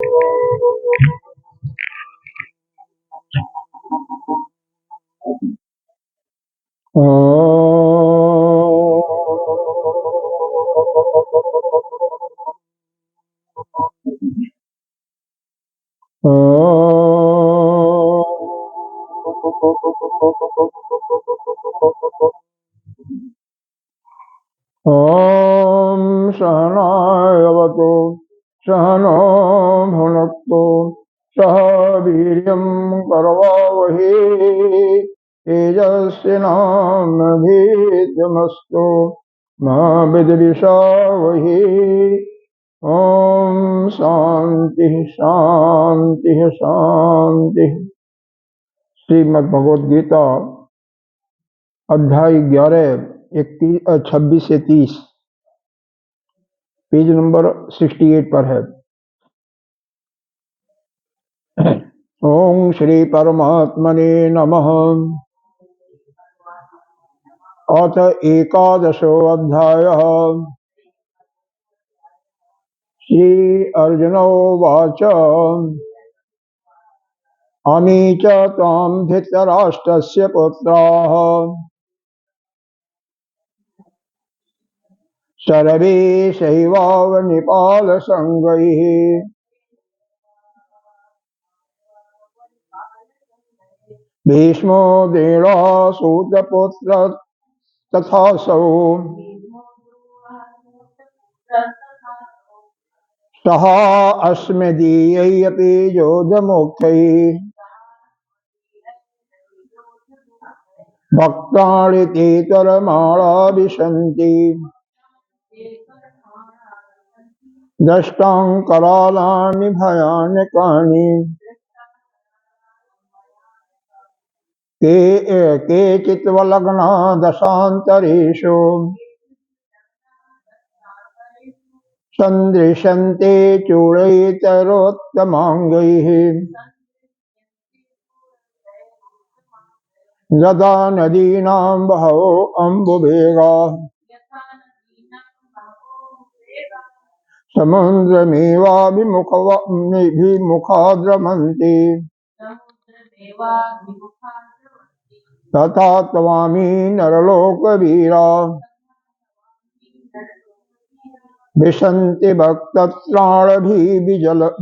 ॐ सहनावतु सहनो भुनक्तु सह वीर्यं करवावहै तेजस्विनामधीतमस्तु मा विद्विषावहै। ओम शांति शांति शांति। श्रीमद् भगवद गीता अध्याय 11 26 से 30 पेज नंबर 68 पर है। ओम श्री परमात्मने नमः। अथ एकादशो अध्यायः। श्री अर्जुन उवाच अमी च त्वां धृतराष्ट्रस्य पुत्राः सर्वे शैवावनिपालसङ्गैः भीष्मो द्रोणासूतपुत्र तथासौ सह अस्मदीयैरपि योधमुख्यैः भक्तानि ते तरमाणाभिशन्ति दष्टां करालानि भयानकानि केचित् दशान्तरेषु सन्दृश्यन्ते चूडैतरोत्तमाङ्गैः यदा नदीनां बहवो अम्बुवेगाः समुद्रमेवाभिमुखा द्रवन्ति तथा त्वामी नरलोकवीरा विशन्ति भक्तत्राणभिः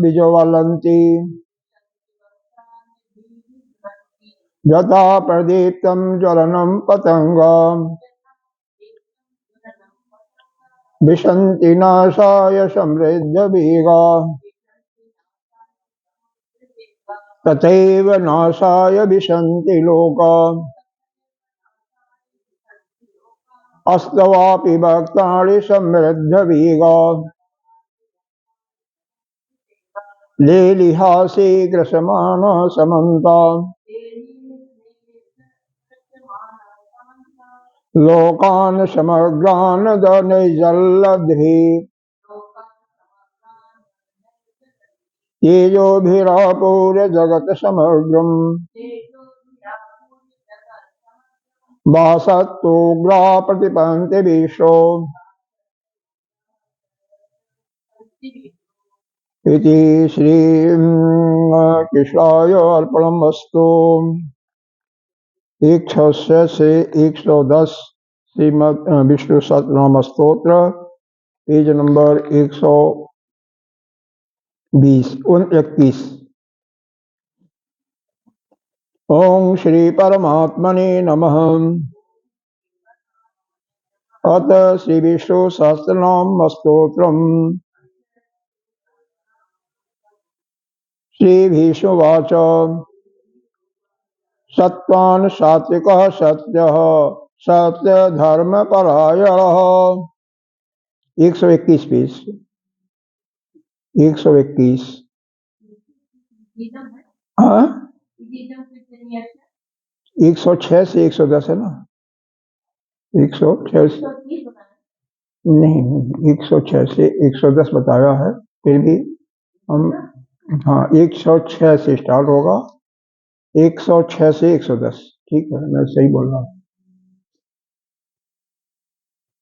विज्वलन्ति यथा प्रदीप्तं ज्वलनं पतङ्गम् विशन्ति नाशाय समृद्धवेगाः तथैव नाशाय विशन्ति लोकाः अस्तवापि भक्तानि समृद्धवेगाः लेलिहासे ग्रसमानः समन्तात् लोकान् समग्रान् नैर्जल्लद्भिः तेजोभिरापूर्य जगत् समग्रम् वासत्तोग्रा प्रतिपन्ति विश्वो इति श्री कृष्णाय अर्पणमस्तु। 106 से 110 श्रीमद् विष्णु सहस्रनाम स्तोत्र पेज नंबर 120-131। ओम श्री परमात्मने नमः। अथ श्री विष्णु सहस्रनाम स्तोत्रम्। श्री भीष्मवाच सत्त्वान् सात्विकः सत्यः सत्यधर्मपरायणः। 121 पेज 121। हाँ 106 से 110 है ना। 106 नहीं 106 से 110 बताया है। फिर भी हम हाँ 106 से स्टार्ट होगा। 106 से 110 ठीक है, मैं सही बोल रहा हूँ।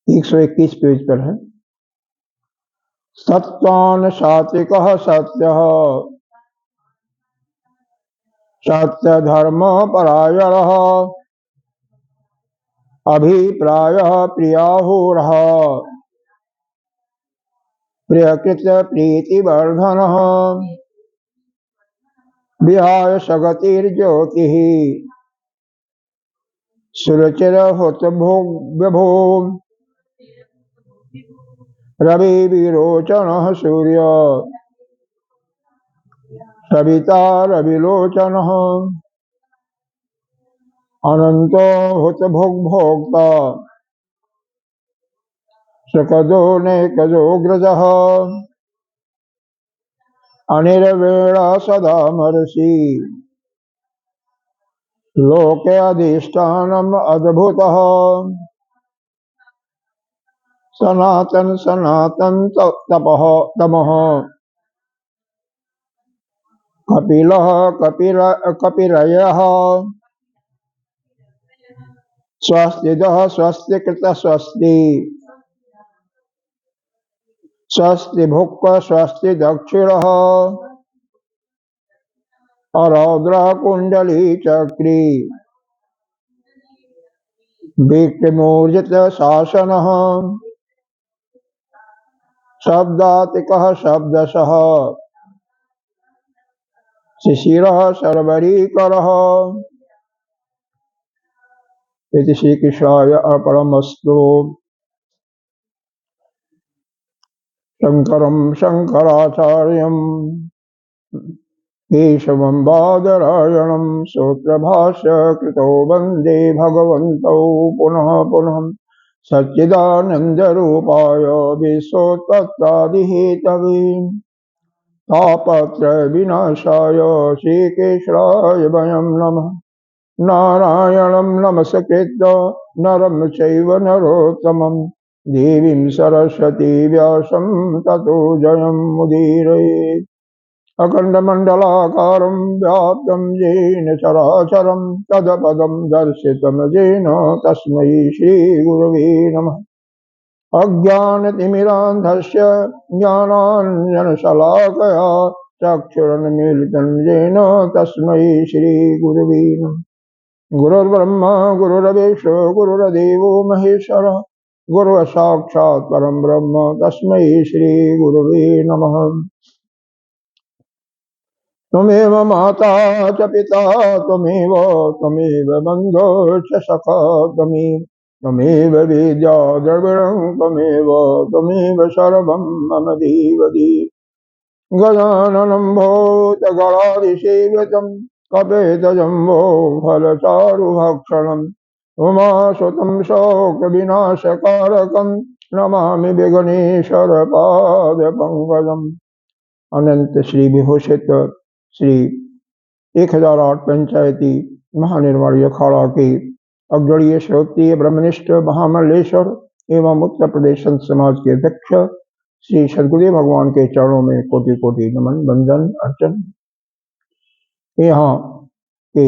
121 पेज पर है। सत्वान सात्विकः सत्यः सत्य धर्म परायणः अभिप्रायः प्रियाहुरः प्रियकृत प्रीतिवर्धनः विहाय सगतिर्ज्योतिः सुरचिरहुत विभो रवि विरोचनः सूर्य सविता रविलोचनः अनंतो हुत भोक्ता सकदो नेकजोग्रजः अनिर्वेणा सदा महर्षि लोके अधिष्ठानम् अद्भुतः सनातन सनातन तपः तमः कपिलः कपिरयः स्वस्तिदः स्वस्तिकृत स्वस्ति स्वस्ति भुक् स्वस्ति दक्षिणः अरौद्र कुंडली चक्री विक्रमोर्जित शासनः शब्दातिकः शब्दशः शिशिरः शर्वरीकरः। इति श्रीकृष्णाय अर्पणमस्तु। शंकरं शंकराचार्यं केशवं बादरायणं सूत्रभाष्य कृतो वन्दे भगवन्तौ पुनः पुनः सच्चिदानन्दरूपाय विश्वोत्पत्त्यादिहेतवे तापत्रय विनाशाय श्रीकेशवाय वयं नमः। नारायणं नमस्कृत्य नरं चैव नरोत्तमं देवीं सरस्वती व्यासं ततो जयमुदीरयेत्। अखण्डमण्डलाकारं व्याप्तं येन चराचरं तदपदं दर्शितं येन तस्मै श्रीगुरवे नमः। अज्ञानतिमिरान्धस्य ज्ञानाञ्जनशलाकया चक्षुरुन्मीलितं येन तस्मै श्रीगुरवे नमः। गुरुर्ब्रह्मा गुरुर्विष्णु गुरुर्देवो महेश्वरः गुरुसाक्षात् परं ब्रह्म तस्मै श्रीगुरवे नमः। त्वमेव माता च पिता त्वमेव बन्धो च सखा त्वमेव विद्या द्रविणं त्वमेव सर्वं मम देवदी। गजाननं भूतगणाधिसेव्यतं कपेतजम्बो फलचारुभक्षणम् उमासुतं शोकविनाशकारकं नमामि विघ्नेश्वरपादपङ्कजम्। अनंत श्री विभूषित श्री 1008 पंचायती महानिर्वाणी अखाड़ा के अग्रणीय श्रोत्रिय ब्रह्मनिष्ठ महामल्लेश्वर एवं उत्तर प्रदेश संत समाज के अध्यक्ष श्री सदगुरुदेव भगवान के चरणों में कोटि कोटि नमन वंदन अर्चन। यहाँ के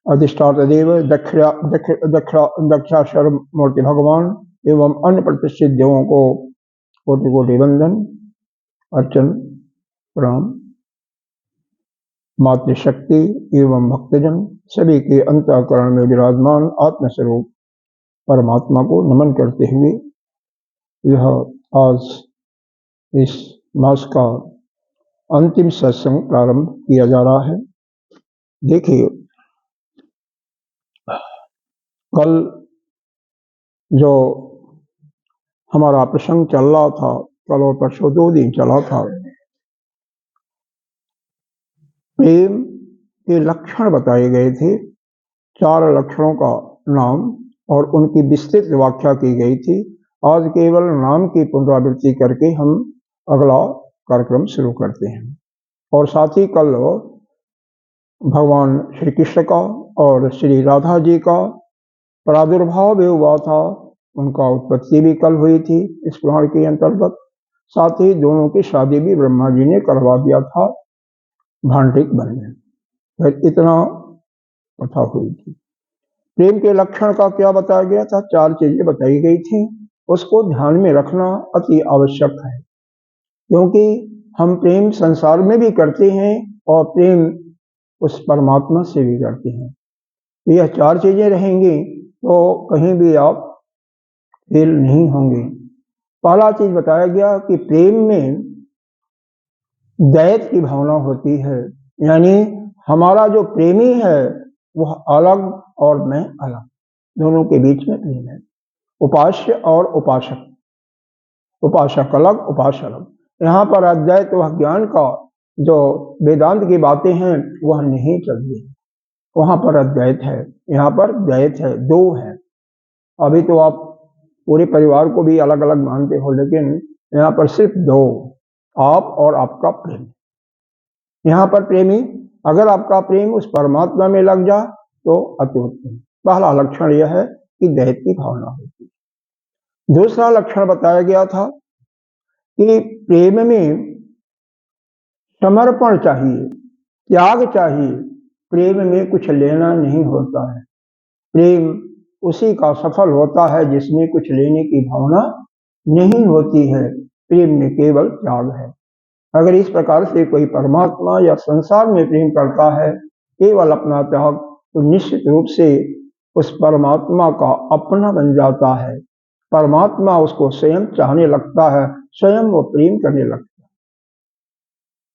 अधिष्ठाता देव दक्षाश्वर मूर्ति भगवान एवं अन्य प्रतिष्ठित देवों को कोटि कोटि वंदन अर्चन प्रणाम। मातृशक्ति एवं भक्तजन सभी के अंतःकरण में विराजमान आत्मस्वरूप परमात्मा को नमन करते हुए यह आज इस मास का अंतिम सत्संग प्रारंभ किया जा रहा है। देखिए, कल जो हमारा प्रसंग चल रहा था, कल और परसों 2 दिन चला था, प्रेम के लक्षण बताए गए थे। 4 लक्षणों का नाम और उनकी विस्तृत व्याख्या की गई थी। आज केवल नाम की पुनरावृत्ति करके हम अगला कार्यक्रम शुरू करते हैं। और साथ ही कल भगवान श्री कृष्ण का और श्री राधा जी का प्रादुर्भाव भी हुआ था, उनका उत्पत्ति भी कल हुई थी इस पुराण के अंतर्गत। साथ ही दोनों की शादी भी ब्रह्मा जी ने करवा दिया था भांडिक वन में। फिर इतना कथा हुई थी। प्रेम के लक्षण का क्या बताया गया था? 4 चीजें बताई गई थी। उसको ध्यान में रखना अति आवश्यक है, क्योंकि हम प्रेम संसार में भी करते हैं और प्रेम उस परमात्मा से भी करते हैं। तो यह चार चीजें रहेंगी तो कहीं भी आप फेल नहीं होंगे। पहला चीज बताया गया कि प्रेम में दैत की भावना होती है, यानी हमारा जो प्रेमी है वह अलग और मैं अलग, दोनों के बीच में प्रेम है। उपास्य और उपासक, उपासक अलग उपास्य अलग। यहाँ पर अद्वैत वह ज्ञान का जो वेदांत की बातें हैं वह नहीं चलती, वहां पर अद्वैत है, यहाँ पर द्वैत है, दो है। अभी तो आप पूरे परिवार को भी अलग अलग मानते हो, लेकिन यहाँ पर सिर्फ दो, आप और आपका प्रेम। यहाँ पर प्रेमी, अगर आपका प्रेम उस परमात्मा में लग जा तो अति उत्तम। पहला लक्षण यह है कि दैत की भावना होती है। दूसरा लक्षण बताया गया था कि प्रेम में समर्पण चाहिए, त्याग चाहिए। प्रेम में कुछ लेना नहीं होता है, प्रेम उसी का सफल होता है जिसमें कुछ लेने की भावना नहीं होती है। प्रेम में केवल त्याग है। अगर इस प्रकार से कोई परमात्मा या संसार में प्रेम करता है केवल अपना त्याग, तो निश्चित रूप से उस परमात्मा का अपना बन जाता है। परमात्मा उसको स्वयं चाहने लगता है, स्वयं वो प्रेम करने लगता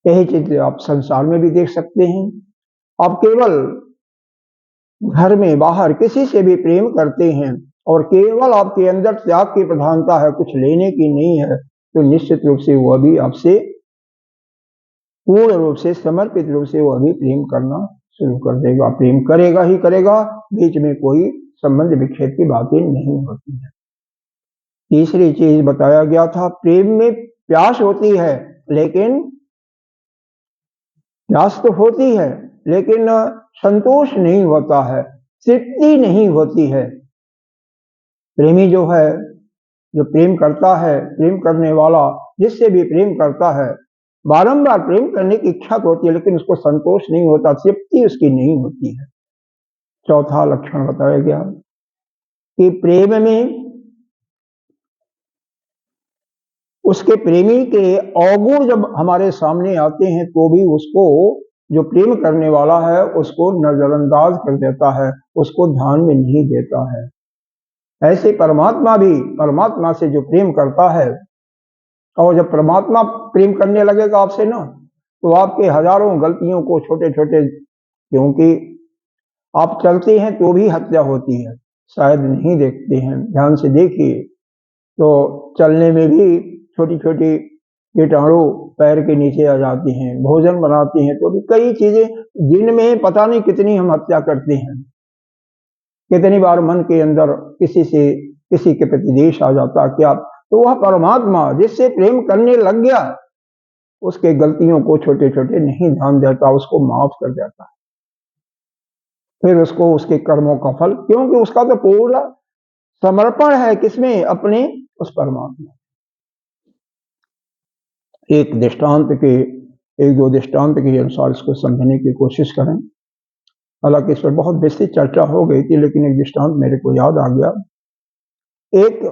है। यही चीज आप संसार में भी देख सकते हैं। आप केवल घर में बाहर किसी से भी प्रेम करते हैं और केवल आपके अंदर त्याग की प्रधानता है, कुछ लेने की नहीं है, तो निश्चित रूप से वह भी आपसे पूर्ण रूप से समर्पित रूप से वह भी प्रेम करना शुरू कर देगा। प्रेम करेगा ही करेगा, बीच में कोई संबंध विच्छेद की बातें नहीं होती है। तीसरी चीज बताया गया था, प्रेम में प्यास होती है, लेकिन प्यास तो होती है लेकिन संतोष नहीं होता है, तृप्ति नहीं होती है। प्रेमी जो है, जो प्रेम करता है, प्रेम करने वाला जिससे भी प्रेम करता है, बारंबार प्रेम करने की इच्छा तो होती है, लेकिन उसको संतोष नहीं होता, तृप्ति उसकी नहीं होती है। चौथा लक्षण बताया गया कि प्रेम में उसके प्रेमी के अवगुण जब हमारे सामने आते हैं तो भी उसको, जो प्रेम करने वाला है, उसको नजरअंदाज कर देता है, उसको ध्यान में नहीं देता है। ऐसे परमात्मा भी, परमात्मा से जो प्रेम करता है, और जब परमात्मा प्रेम करने लगेगा आपसे ना, तो आपके हजारों गलतियों को छोटे छोटे, क्योंकि आप चलते हैं तो भी हत्या होती है, शायद नहीं देखते हैं, ध्यान से देखिए तो चलने में भी छोटी छोटी कीटाणु पैर के नीचे आ जाती हैं, भोजन बनाते हैं तो भी कई चीजें, दिन में पता नहीं कितनी हम हत्या करते हैं। कितनी बार मन के अंदर किसी से, किसी के प्रति द्वेष आ जाता क्या, तो वह परमात्मा जिससे प्रेम करने लग गया, उसके गलतियों को छोटे छोटे नहीं ध्यान देता, उसको माफ कर देता है। फिर उसको उसके कर्मों का फल, क्योंकि उसका तो पूरा समर्पण है किसमें, अपने उस परमात्मा। एक दृष्टांत के, एक दो दृष्टांत के अनुसार इसको समझने की कोशिश करें। हालांकि इस पर बहुत विस्तृत चर्चा हो गई थी, लेकिन एक दृष्टांत मेरे को याद आ गया। एक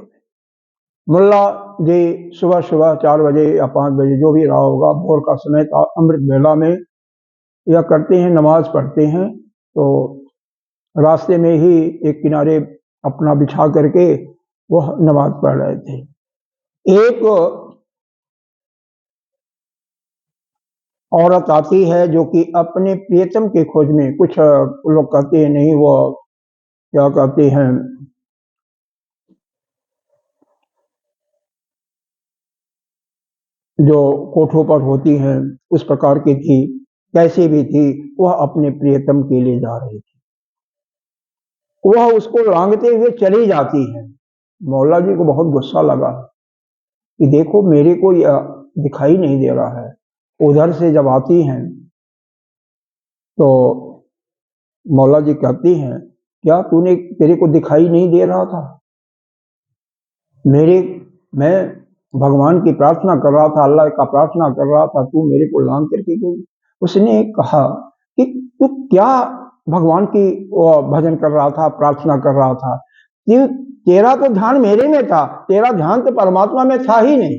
मुल्ला जी सुबह सुबह 4 बजे या 5 बजे जो भी रहा होगा, भोर का समय था, अमृत वेला में यह करते हैं, नमाज पढ़ते हैं। तो रास्ते में ही एक किनारे अपना बिछा करके वह नमाज पढ़ रहे थे। एक औरत आती है जो कि अपने प्रियतम के खोज में, कुछ लोग कहते हैं नहीं, वो क्या कहते हैं, जो कोठों पर होती हैं उस प्रकार की थी, कैसी भी थी, वह अपने प्रियतम के लिए जा रही थी। वह उसको लांघते हुए चली जाती है। मौला जी को बहुत गुस्सा लगा कि देखो मेरे को यह दिखाई नहीं दे रहा है। उधर से जब आती हैं तो मौला जी कहती हैं, क्या तूने, तेरे को दिखाई नहीं दे रहा था? मैं भगवान की प्रार्थना कर रहा था, अल्लाह का प्रार्थना कर रहा था, तू मेरे को लांघ करके गई। उसने कहा कि तू क्या भगवान की भजन कर रहा था, प्रार्थना कर रहा था, तेरा तो ध्यान मेरे में था, तेरा ध्यान तो परमात्मा में था ही नहीं।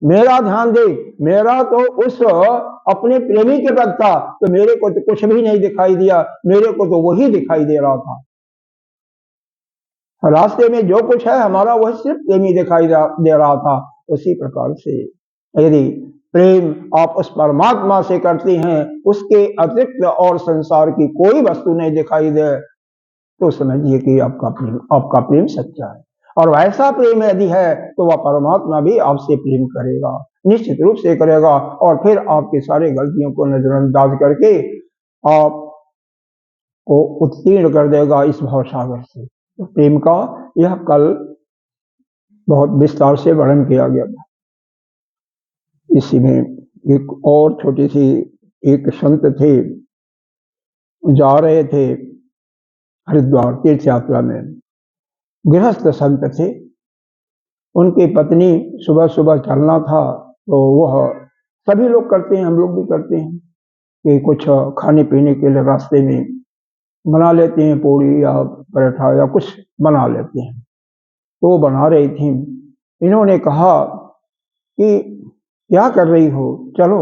मेरा ध्यान दे, मेरा तो उस अपने प्रेमी के प्रति था, तो मेरे को तो कुछ भी नहीं दिखाई दिया, मेरे को तो वही दिखाई दे रहा था। रास्ते में जो कुछ है हमारा वह सिर्फ प्रेमी दिखाई दे रहा था। उसी प्रकार से यदि प्रेम आप उस परमात्मा से करते हैं, उसके अतिरिक्त और संसार की कोई वस्तु नहीं दिखाई दे, तो समझिए कि आपका प्रेम सच्चा है। और वैसा प्रेम यदि है तो वह परमात्मा भी आपसे प्रेम करेगा, निश्चित रूप से करेगा, और फिर आपकी सारी गलतियों को नजरअंदाज करके आपको उत्तीर्ण कर देगा इस भवसागर से। तो प्रेम का यह कल बहुत विस्तार से वर्णन किया गया था। इसी में एक और छोटी सी, एक संत थे, जा रहे थे हरिद्वार तीर्थ यात्रा में, गृहस्थ संत थे, उनकी पत्नी सुबह सुबह चलना था, तो वह सभी लोग करते हैं, हम लोग भी करते हैं कि कुछ खाने पीने के लिए रास्ते में बना लेते हैं, पूड़ी या पराठा या कुछ बना लेते हैं। तो वो बना रही थी, इन्होंने कहा कि क्या कर रही हो, चलो।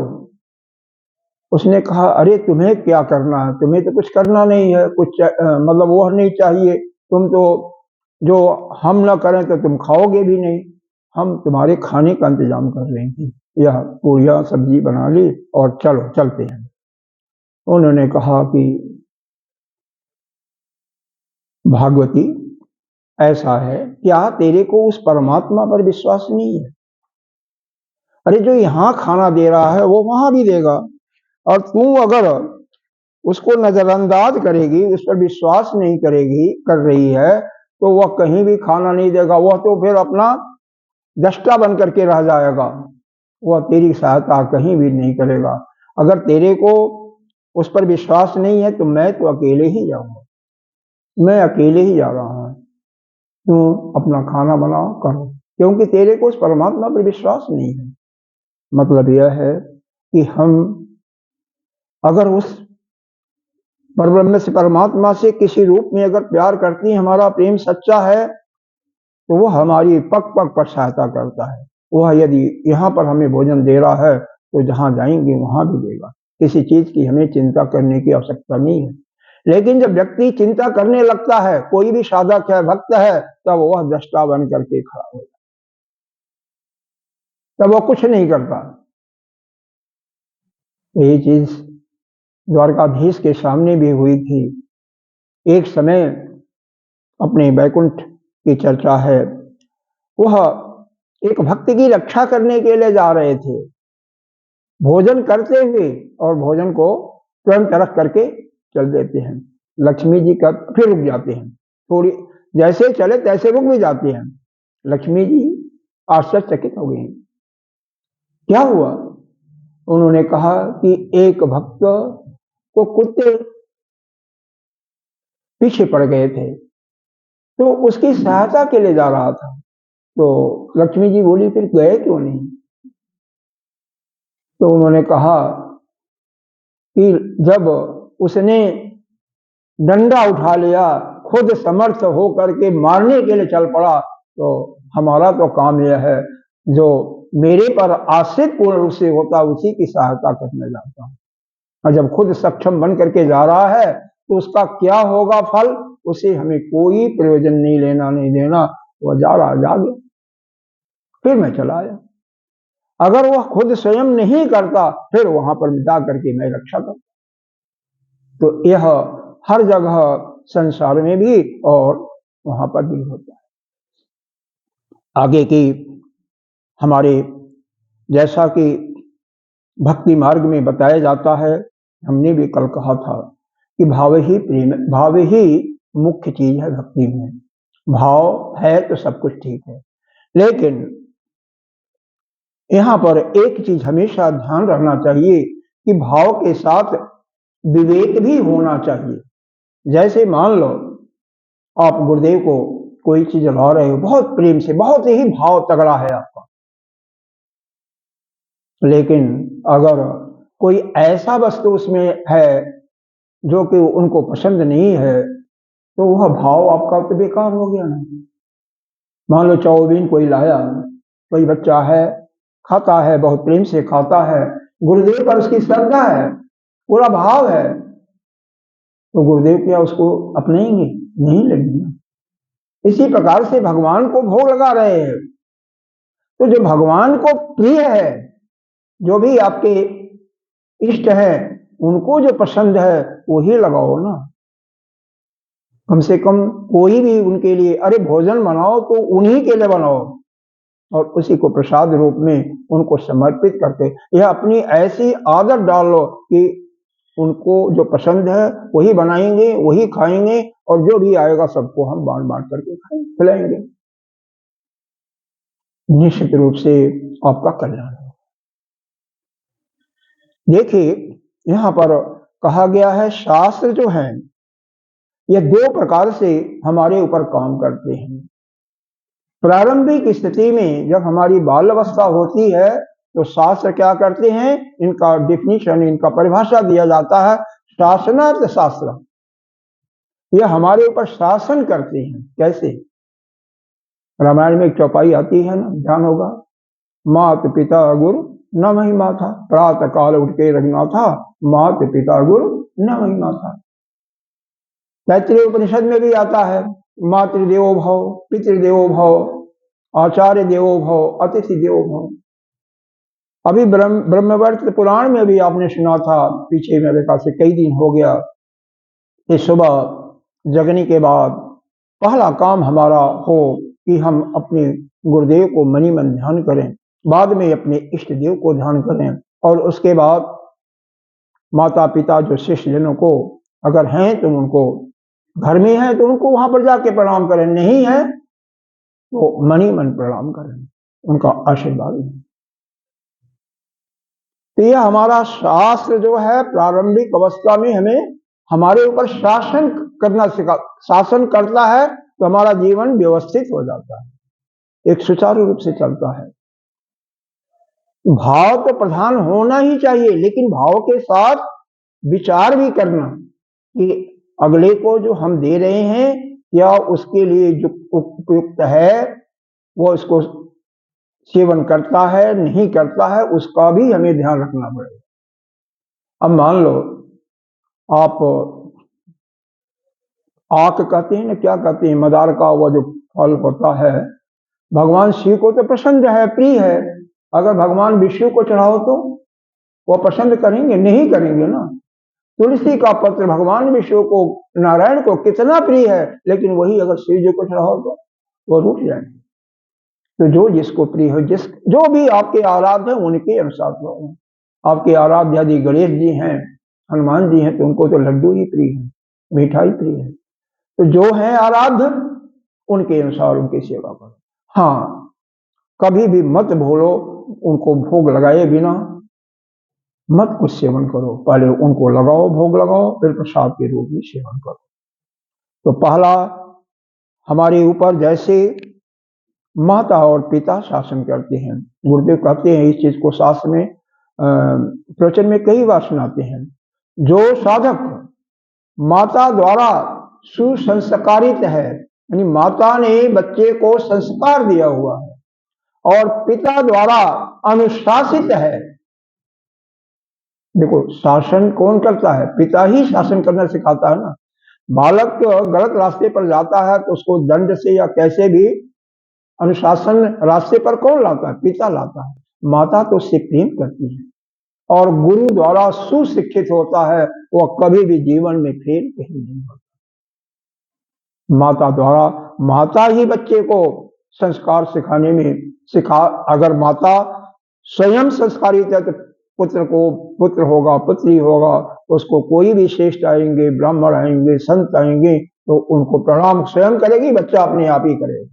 उसने कहा अरे तुम्हें क्या करना है, तुम्हें तो कुछ करना नहीं है, कुछ मतलब वो नहीं चाहिए, तुम तो जो हम ना करें तो तुम खाओगे भी नहीं, हम तुम्हारे खाने का इंतजाम कर रहे थे, यह पूरियां सब्जी बना ली और चलो चलते हैं। उन्होंने कहा कि भागवती ऐसा है, क्या तेरे को उस परमात्मा पर विश्वास नहीं है? अरे जो यहाँ खाना दे रहा है वो वहां भी देगा, और तू अगर उसको नजरअंदाज करेगी, उस पर विश्वास नहीं कर रही है, तो वह कहीं भी खाना नहीं देगा, वह तो फिर अपना दृष्टा बन करके रह जाएगा, वह तेरी सहायता कहीं भी नहीं करेगा। अगर तेरे को उस पर विश्वास नहीं है तो मैं तो अकेले ही जाऊंगा, मैं अकेले ही जा रहा हूं, तू अपना खाना बनाओ करो, क्योंकि तेरे को उस परमात्मा पर विश्वास नहीं है। मतलब यह है कि हम अगर उस परब्रह्म से, परमात्मा से किसी रूप में अगर प्यार करती हैं, हमारा प्रेम सच्चा है, तो वह हमारी पग पग पर सहायता करता है। वह यदि यहाँ पर हमें भोजन दे रहा है तो जहाँ जाएंगे वहां भी देगा, किसी चीज की हमें चिंता करने की आवश्यकता नहीं है। लेकिन जब व्यक्ति चिंता करने लगता है, कोई भी साधक है, भक्त है, तब वह दृष्टा बन करके खड़ा हो जाता, तब वह कुछ नहीं करता। यही चीज द्वारकाधीश के सामने भी हुई थी। एक समय अपने बैकुंठ की चर्चा है, वह एक भक्त की रक्षा करने के लिए जा रहे थे, भोजन करते हुए, और भोजन को स्वयं तरफ करके चल देते हैं। लक्ष्मी जी का फिर रुक जाते हैं, थोड़ी जैसे चले तैसे रुक भी जाते हैं। लक्ष्मी जी आश्चर्यचकित हो गई, क्या हुआ? उन्होंने कहा कि एक भक्त को कुत्ते पीछे पड़ गए थे, तो उसकी सहायता के लिए जा रहा था। तो लक्ष्मी जी बोली फिर गए क्यों नहीं? तो उन्होंने कहा कि जब उसने डंडा उठा लिया, खुद समर्थ हो करके मारने के लिए चल पड़ा, तो हमारा तो काम यह है, जो मेरे पर आश्रित पूर्ण रूप से होता उसी की सहायता करने जाता हूं। और जब खुद सक्षम बन करके जा रहा है तो उसका क्या होगा फल, उसे हमें कोई प्रयोजन नहीं लेना नहीं देना, वह जा रहा जा गया, फिर मैं चला आया। अगर वह खुद स्वयं नहीं करता फिर वहां पर जा करके मैं रक्षा करता। तो यह हर जगह संसार में भी और वहां पर भी होता है। आगे की हमारे, जैसा कि भक्ति मार्ग में बताया जाता है, हमने भी कल कहा था कि भाव ही प्रेम, भाव ही मुख्य चीज है भक्ति में। भाव है तो सब कुछ ठीक है, लेकिन यहाँ पर एक चीज हमेशा ध्यान रखना चाहिए कि भाव के साथ विवेक भी होना चाहिए। जैसे मान लो आप गुरुदेव को कोई चीज ला रहे हो बहुत प्रेम से, बहुत ही भाव तगड़ा है आपका, लेकिन अगर कोई ऐसा वस्तु उसमें है जो कि उनको पसंद नहीं है, तो वह भाव आपका तो बेकार हो गया ना। मान लो चाउमीन कोई लाया, कोई बच्चा है खाता है, बहुत प्रेम से खाता है, गुरुदेव पर उसकी श्रद्धा है, पूरा भाव है, तो गुरुदेव क्या उसको अपनाएंगे? नहीं लगेगा। इसी प्रकार से भगवान को भोग लगा रहे हैं, तो जो भगवान को प्रिय है, जो भी आपके इष्ट है, उनको जो पसंद है वही लगाओ ना। कम से कम कोई भी उनके लिए, अरे भोजन बनाओ तो उन्हीं के लिए बनाओ और उसी को प्रसाद रूप में उनको समर्पित करके, यह अपनी ऐसी आदत डाल लो कि उनको जो पसंद है वही बनाएंगे, वही खाएंगे, और जो भी आएगा सबको हम बांट बांट करके खिलाएंगे। निश्चित रूप से आपका कल्याण हो। देखिए यहां पर कहा गया है, शास्त्र जो है ये दो प्रकार से हमारे ऊपर काम करते हैं। प्रारंभिक स्थिति में जब हमारी बाल अवस्था होती है तो शास्त्र क्या करते हैं, इनका डिफिनीशन, इनका परिभाषा दिया जाता है शासनार्थ शास्त्र। यह हमारे ऊपर शासन करते हैं। कैसे? रामायण में एक चौपाई आती है ना, ध्यान होगा, मात पिता गुरु न महिमा था, प्रातः काल उठ के रघुनाथा, मात पिता गुरु न महिमा था। तैत्तिरीय उपनिषद में भी आता है, मातृदेवो भव, पितृदेवो भव, आचार्य देवो भव, अतिथि देवो भव। अभी ब्रह्मवर्त पुराण में भी आपने सुना था, पीछे मेरे ख्याल से कई दिन हो गया, कि सुबह जगने के बाद पहला काम हमारा हो कि हम अपने गुरुदेव को मनी मन ध्यान करें, बाद में अपने इष्ट देव को ध्यान करें, और उसके बाद माता पिता जो शिष्य जनों को अगर हैं तो उनको, घर में है तो उनको वहां पर जाके प्रणाम करें, नहीं है तो मनी मन प्रणाम करें, उनका आशीर्वाद लें। तो यह हमारा शास्त्र जो है प्रारंभिक अवस्था में हमें हमारे ऊपर शासन करना शासन करता है, तो हमारा जीवन व्यवस्थित हो जाता है, एक सुचारू रूप से चलता है। भाव तो प्रधान होना ही चाहिए, लेकिन भाव के साथ विचार भी करना कि अगले को जो हम दे रहे हैं क्या उसके लिए जो उपयुक्त है, वो इसको सेवन करता है नहीं करता है, उसका भी हमें ध्यान रखना पड़ेगा। अब मान लो आप आक कहते हैं ना, क्या कहते हैं, मदार का वो जो फल होता है, भगवान शिव को तो पसंद है, प्रिय है, अगर भगवान विष्णु को चढ़ाओ तो वो पसंद करेंगे? नहीं करेंगे ना। तुलसी का पत्र भगवान विष्णु को, नारायण को कितना प्रिय है, लेकिन वही अगर शिव जी को चढ़ाओ तो वो रूठ जाएंगे। तो जो जिसको प्रिय हो, जो भी आपके आराध्य है उनके अनुसार हो। आपके आराध्य यदि गणेश जी हैं, हनुमान जी हैं, तो उनको तो लड्डू ही प्रिय है, मिठाई प्रिय है, तो जो है आराध्य उनके अनुसार उनकी सेवा करो। हाँ, कभी भी मत भूलो, उनको भोग लगाए बिना मत कुछ सेवन करो, पहले उनको लगाओ, भोग लगाओ, फिर प्रसाद के रूप में सेवन करो। तो पहला हमारे ऊपर जैसे माता और पिता शासन करते हैं, गुरुदेव कहते हैं इस चीज को शास्त्र में प्रवचन में कई बार सुनाते हैं, जो साधक माता द्वारा सुसंस्कारित है, यानी माता ने बच्चे को संस्कार दिया हुआ है, और पिता द्वारा अनुशासित है। देखो शासन कौन करता है? पिता ही शासन करना सिखाता है ना। बालक गलत रास्ते पर जाता है तो उसको दंड से या कैसे भी अनुशासन रास्ते पर कौन लाता है? पिता लाता है। माता तो उससे प्रेम करती है, और गुरु द्वारा सुशिक्षित होता है, वह कभी भी जीवन में फेल कहीं नहीं होता। माता द्वारा, माता ही बच्चे को संस्कार सिखाने में अगर माता स्वयं संस्कारित है तो पुत्र को पुत्र होगा, पुत्री होगा, उसको कोई भी श्रेष्ठ आएंगे, ब्राह्मण आएंगे, संत आएंगे, तो उनको प्रणाम स्वयं करेगी, बच्चा अपने आप ही करेगा।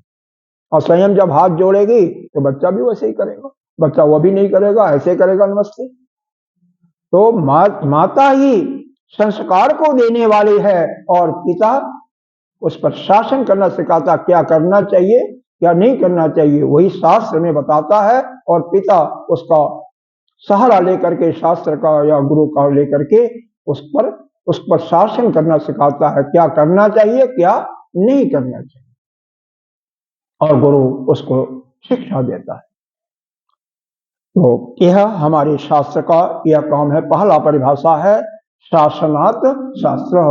और स्वयं जब हाथ जोड़ेगी तो बच्चा भी वैसे ही करेगा, बच्चा वो भी नहीं करेगा, ऐसे करेगा नमस्ते। तो माता ही संस्कार को देने वाली है, और पिता उस पर शासन करना सिखाता, क्या करना चाहिए क्या नहीं करना चाहिए वही शास्त्र में बताता है, और पिता उसका सहारा लेकर के, शास्त्र का या गुरु का लेकर के उस पर उस पर शासन करना सिखाता है, क्या करना चाहिए क्या नहीं करना चाहिए, और गुरु उसको शिक्षा देता है। तो यह हमारे शास्त्र का यह काम है। पहला परिभाषा है शासनात् शास्त्र,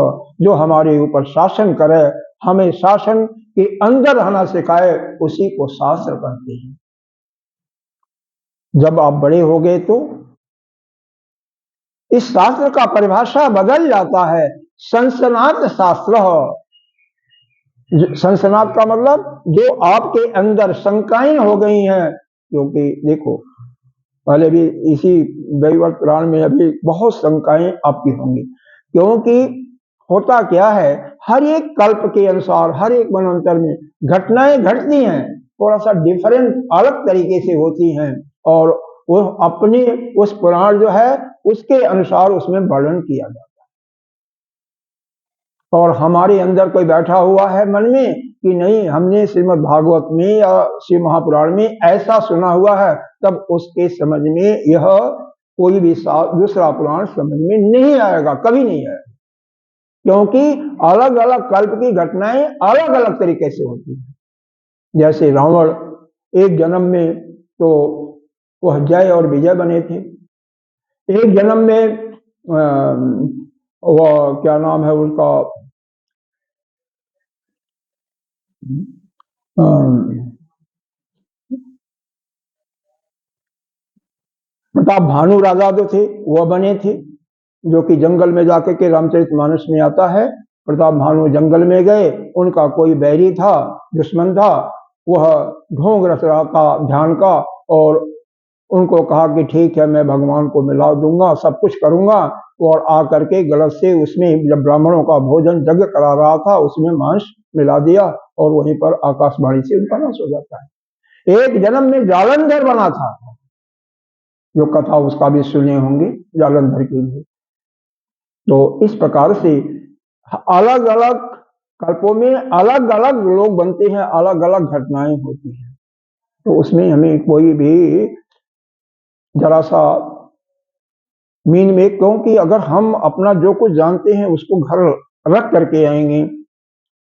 जो हमारे ऊपर शासन करे, हमें शासन के अंदर रहना सिखाए, उसी को शास्त्र कहते हैं। जब आप बड़े हो गए तो इस शास्त्र का परिभाषा बदल जाता है, संसनात शास्त्र। संसनात का मतलब जो आपके अंदर शंकाएं हो गई हैं, क्योंकि देखो पहले भी इसी दैवत पुराण में अभी बहुत शंकाएं आपकी होंगी, क्योंकि होता क्या है, हर एक कल्प के अनुसार हर एक मनवंतर में घटनाएं घटती हैं, थोड़ा सा डिफरेंट अलग तरीके से होती हैं, और वो अपने उस पुराण जो है उसके अनुसार उसमें वर्णन किया जाता है। और हमारे अंदर कोई बैठा हुआ है मन में कि नहीं, हमने श्रीमद् भागवत में या शिव महापुराण में ऐसा सुना हुआ है, तब उसके समझ में यह कोई भी दूसरा पुराण समझ में नहीं आएगा, कभी नहीं आएगा, क्योंकि अलग अलग कल्प की घटनाएं अलग अलग तरीके से होती हैं। जैसे रावण एक जन्म में तो वह जय और विजय बने थे, एक जन्म में वह क्या नाम है उसका, प्रताप भानु राजा जो थे वह बने थे, जो कि जंगल में जाकर के रामचरितमानस में आता है। प्रताप भानु जंगल में गए, उनका कोई बैरी था, दुश्मन था, वह ढोंग रच रहा था ध्यान का, और उनको कहा कि ठीक है मैं भगवान को मिला दूंगा, सब कुछ करूंगा, और आकर के गलत से उसमें जब ब्राह्मणों का भोजन यज्ञ करा रहा था उसमें मांस मिला दिया, और वहीं पर आकाशवाणी से उनका नाश हो जाता है। एक जन्म में जालंधर बना था, जो कथा उसका भी सुने होंगे जालंधर के लिए। तो इस प्रकार से अलग अलग कल्पों में अलग अलग लोग बनते हैं, अलग अलग घटनाएं होती हैं, तो उसमें हमें कोई भी जरा सा मीन में, क्योंकि अगर हम अपना जो कुछ जानते हैं उसको घर रख करके आएंगे,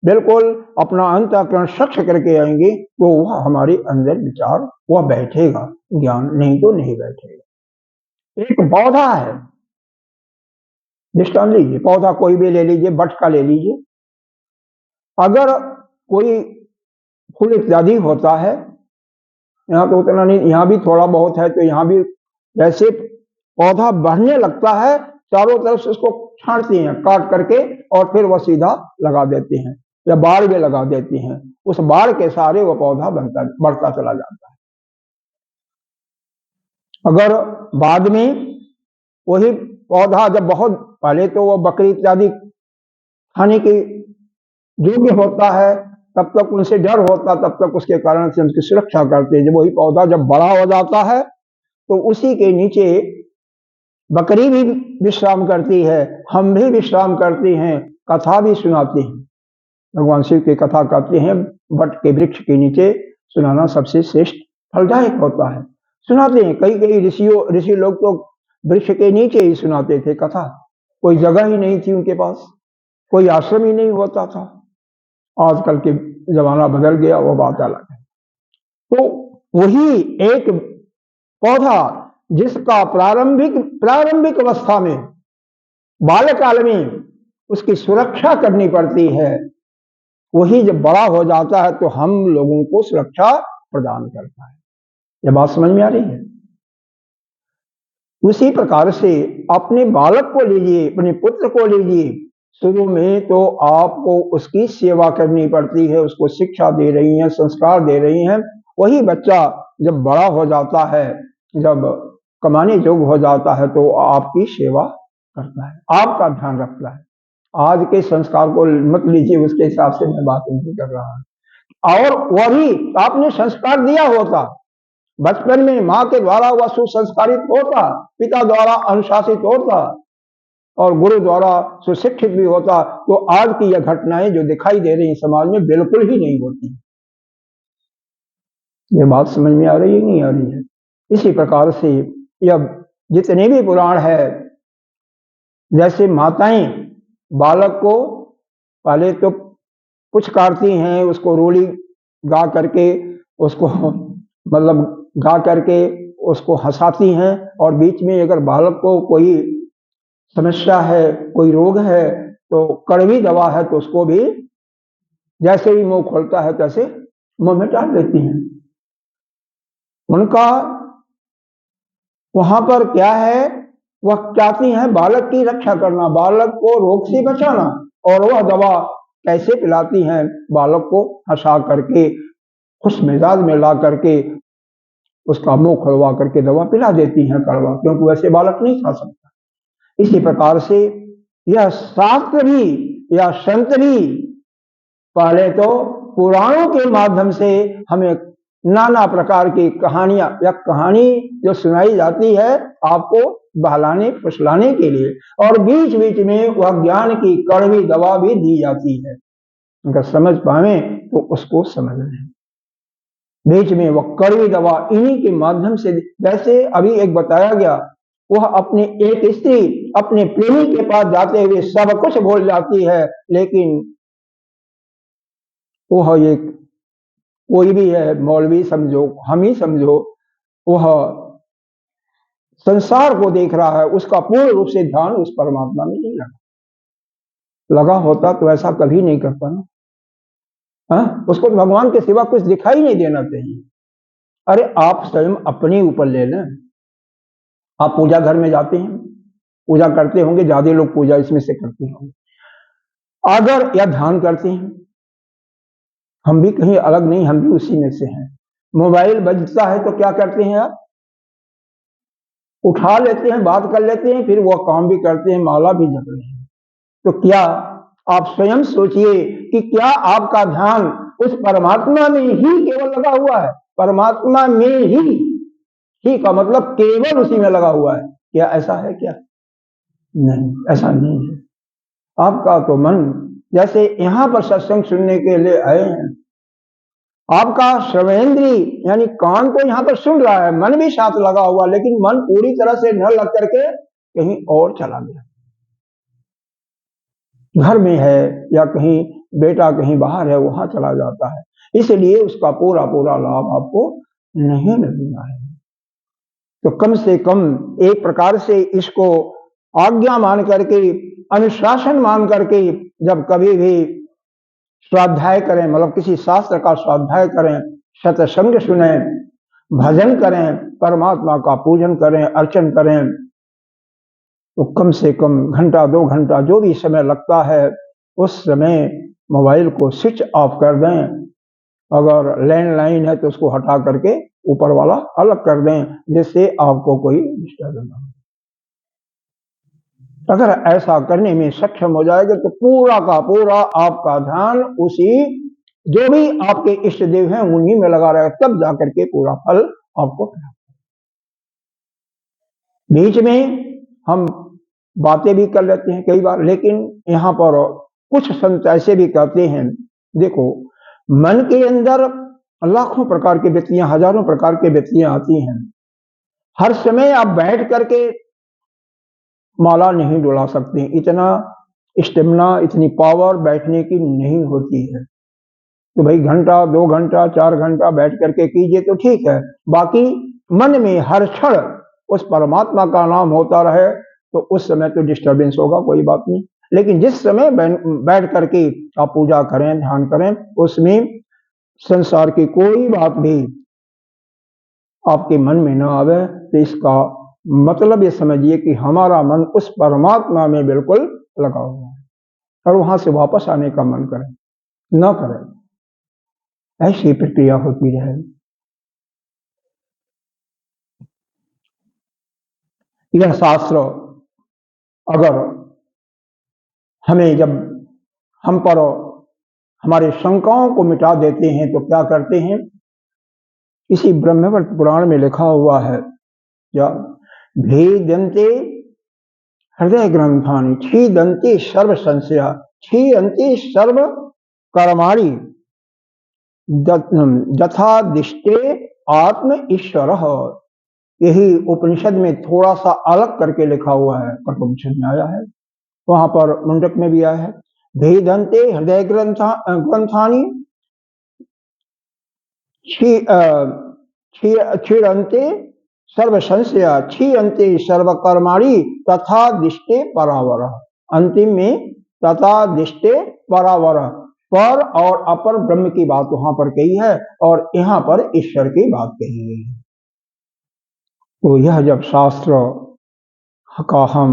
बिल्कुल अपना अंतःकरण स्वच्छ करके आएंगे, तो वह हमारे अंदर विचार वह बैठेगा, ज्ञान नहीं तो नहीं बैठेगा। एक पौधा है, दृष्टांत लीजिए, पौधा कोई भी ले लीजिए, बट का ले लीजिए, अगर कोई फूल इत्यादि होता है, यहाँ तो उतना नहीं, यहाँ भी थोड़ा बहुत है, तो यहाँ भी जैसे पौधा बढ़ने लगता है, चारों तरफ से उसको छांटते हैं काट करके, और फिर वह सीधा लगा देते हैं या बाढ़ में लगा देते हैं, उस बाढ़ के सहारे वह पौधा बढ़ता चला जाता है। अगर बाद में वही पौधा जब बहुत पहले तो वह बकरी इत्यादि खाने के योग्य होता है, तब तक उनसे डर होता, तब तक उसके कारण से उनकी सुरक्षा करते हैं। जब वही पौधा जब बड़ा हो जाता है तो उसी के नीचे बकरी भी विश्राम करती है, हम भी विश्राम करते हैं, कथा भी सुनाते हैं। भगवान शिव की कथा कहते हैं, बट के वृक्ष के नीचे सुनाना सबसे श्रेष्ठ फलदायक होता है। सुनाते हैं, कई कई ऋषि लोग तो वृक्ष के नीचे ही सुनाते थे कथा, कोई जगह ही नहीं थी उनके पास, कोई आश्रम ही नहीं होता था। आजकल के जमाना बदल गया, वो बात अलग है। तो वही एक पौधा जिसका प्रारंभिक अवस्था में बाल्यकाल में उसकी सुरक्षा करनी पड़ती है, वही जब बड़ा हो जाता है तो हम लोगों को सुरक्षा प्रदान करता है। यह बात समझ में आ रही है? उसी प्रकार से अपने बालक को लीजिए, अपने पुत्र को लीजिए, शुरू में तो आपको उसकी सेवा करनी पड़ती है, उसको शिक्षा दे रही हैं, संस्कार दे रही हैं। वही बच्चा जब बड़ा हो जाता है, जब कमाने योग्य हो जाता है, तो आपकी सेवा करता है, आपका ध्यान रखता है। आज के संस्कार को मत लीजिए, उसके हिसाब से मैं बात नहीं कर रहा। और वह भी आपने संस्कार दिया होता, बचपन में माँ के द्वारा वह सुसंस्कारित होता, पिता द्वारा अनुशासित होता, और गुरु द्वारा सुशिक्षित भी होता, तो आज की यह घटनाएं जो दिखाई दे रही समाज में बिल्कुल ही नहीं होती। ये बात समझ में आ रही है नहीं आ रही है? इसी प्रकार से यह जितने भी पुराण है, जैसे माताएं बालक को पहले तो पुचकारती हैं, उसको रोली गा करके, उसको मतलब गा करके उसको हंसाती हैं, और बीच में अगर बालक को कोई समस्या है, कोई रोग है, तो कड़वी दवा है तो उसको भी जैसे ही मुंह खोलता है तैसे मुंह में डाल देती हैं। उनका वहां पर क्या है, वह चाहती हैं बालक की रक्षा करना, बालक को रोग से बचाना, और वह दवा कैसे पिलाती हैं, बालक को हंसा करके, खुश मिजाज में ला करके उसका मुंह खुलवा करके दवा पिला देती हैं कड़वा, क्योंकि वैसे बालक नहीं खा सकता। इसी प्रकार से यह शास्त्र भी या संत भी पहले तो पुराणों के माध्यम से हमें नाना प्रकार की कहानियां या कहानी जो सुनाई जाती है आपको बहलाने फुसलाने के लिए, और बीच बीच में वह ज्ञान की कड़वी दवा भी दी जाती है। अगर समझ पावे तो उसको समझ लें। बीच में वह कड़वी दवा इन्हीं के माध्यम से, जैसे अभी एक बताया गया, वह अपने एक स्त्री अपने प्रेमी के पास जाते हुए सब कुछ भूल जाती है, लेकिन वह एक कोई भी है, मौलवी समझो, हम ही समझो, वह संसार को देख रहा है, उसका पूर्ण रूप से ध्यान उस परमात्मा में नहीं लगा होता तो ऐसा कभी नहीं करता ना। उसको तो भगवान के सिवा कुछ दिखाई नहीं देना चाहिए। अरे आप स्वयं अपने ऊपर ले लें। आप पूजा घर में जाते हैं, पूजा करते होंगे, ज्यादा लोग पूजा इसमें से करते होंगे, अगर या ध्यान करते हैं, हम भी कहीं अलग नहीं, हम भी उसी में से हैं। मोबाइल बजता है तो क्या करते हैं आप, उठा लेते हैं, बात कर लेते हैं, फिर वह काम भी करते हैं, माला भी जप रहे हैं। तो क्या आप स्वयं सोचिए कि क्या आपका ध्यान उस परमात्मा में ही केवल लगा हुआ है, परमात्मा में ही का मतलब केवल उसी में लगा हुआ है, क्या ऐसा है क्या? नहीं, ऐसा नहीं है। आपका तो मन, जैसे यहां पर सत्संग सुनने के लिए आए हैं, आपका श्रवणेंद्री यानी कान तो यहां पर सुन रहा है, मन भी साथ लगा हुआ, लेकिन मन पूरी तरह से न लग करके कहीं और चला गया, घर में है या कहीं बेटा कहीं बाहर है, वहां चला जाता है, इसलिए उसका पूरा पूरा लाभ आपको नहीं मिलना है। तो कम से कम एक प्रकार से इसको आज्ञा मान करके, अनुशासन मान करके, जब कभी भी स्वाध्याय करें, मतलब किसी शास्त्र का स्वाध्याय करें, सत्संग सुने, भजन करें, परमात्मा का पूजन करें, अर्चन करें, तो कम से कम घंटा 2 घंटा जो भी समय लगता है, उस समय मोबाइल को स्विच ऑफ कर दें। अगर लैंडलाइन है तो उसको हटा करके ऊपर वाला अलग कर दें, जिससे आपको कोई डिस्टर्ब ना हो। अगर ऐसा करने में सक्षम हो जाएगा तो पूरा का पूरा आपका ध्यान उसी, जो भी आपके इष्ट देव हैं उन्हीं में लगा रहेगा, तब जाकर के पूरा फल आपको प्राप्त। बीच में हम बातें भी कर लेते हैं कई बार, लेकिन यहाँ पर कुछ संत ऐसे भी कहते हैं, देखो मन के अंदर लाखों प्रकार की वृत्तियां, हजारों प्रकार की वृत्तियां आती हैं, हर समय आप बैठ करके माला नहीं डुला सकते, इतना स्टेमिना, इतनी पावर बैठने की नहीं होती है। तो भाई घंटा 2 घंटा 4 घंटा बैठ करके कीजिए तो ठीक है, बाकी मन में हर क्षण उस परमात्मा का नाम होता रहे तो उस समय तो डिस्टर्बेंस होगा, कोई बात नहीं, लेकिन जिस समय बैठ करके आप पूजा करें, ध्यान करें, उसमें संसार की कोई बात भी आपके मन में ना आवे, तो इसका मतलब ये समझिए कि हमारा मन उस परमात्मा में बिल्कुल लगा हुआ है, और वहां से वापस आने का मन करे ना करे, ऐसी प्रक्रिया होती रहे। यह शास्त्र अगर हमें, जब हम पर हमारे शंकाओं को मिटा देते हैं तो क्या करते हैं, इसी ब्रह्मवत पुराण में लिखा हुआ है, या भेदन्ते हृदय ग्रंथानि छीदन्ति सर्व संशया छीयन्ति सर्व कर्माणि यथादिष्टे आत्म ईश्वर। यही उपनिषद में थोड़ा सा अलग करके लिखा हुआ है, कठोपनिषद में आया है। वहां पर मुंडक में भी आया है। भेदन्ते हृदय ग्रंथानी क्षीरन्ते सर्व संशय क्षीरन्ते सर्वकर्माणी तथा दिष्टे परावर। अंतिम में तथा दिष्टे परावर, पर और अपर ब्रह्म की बात वहां पर कही है और यहाँ पर ईश्वर की बात कही गई है। तो यह जब शास्त्र का हम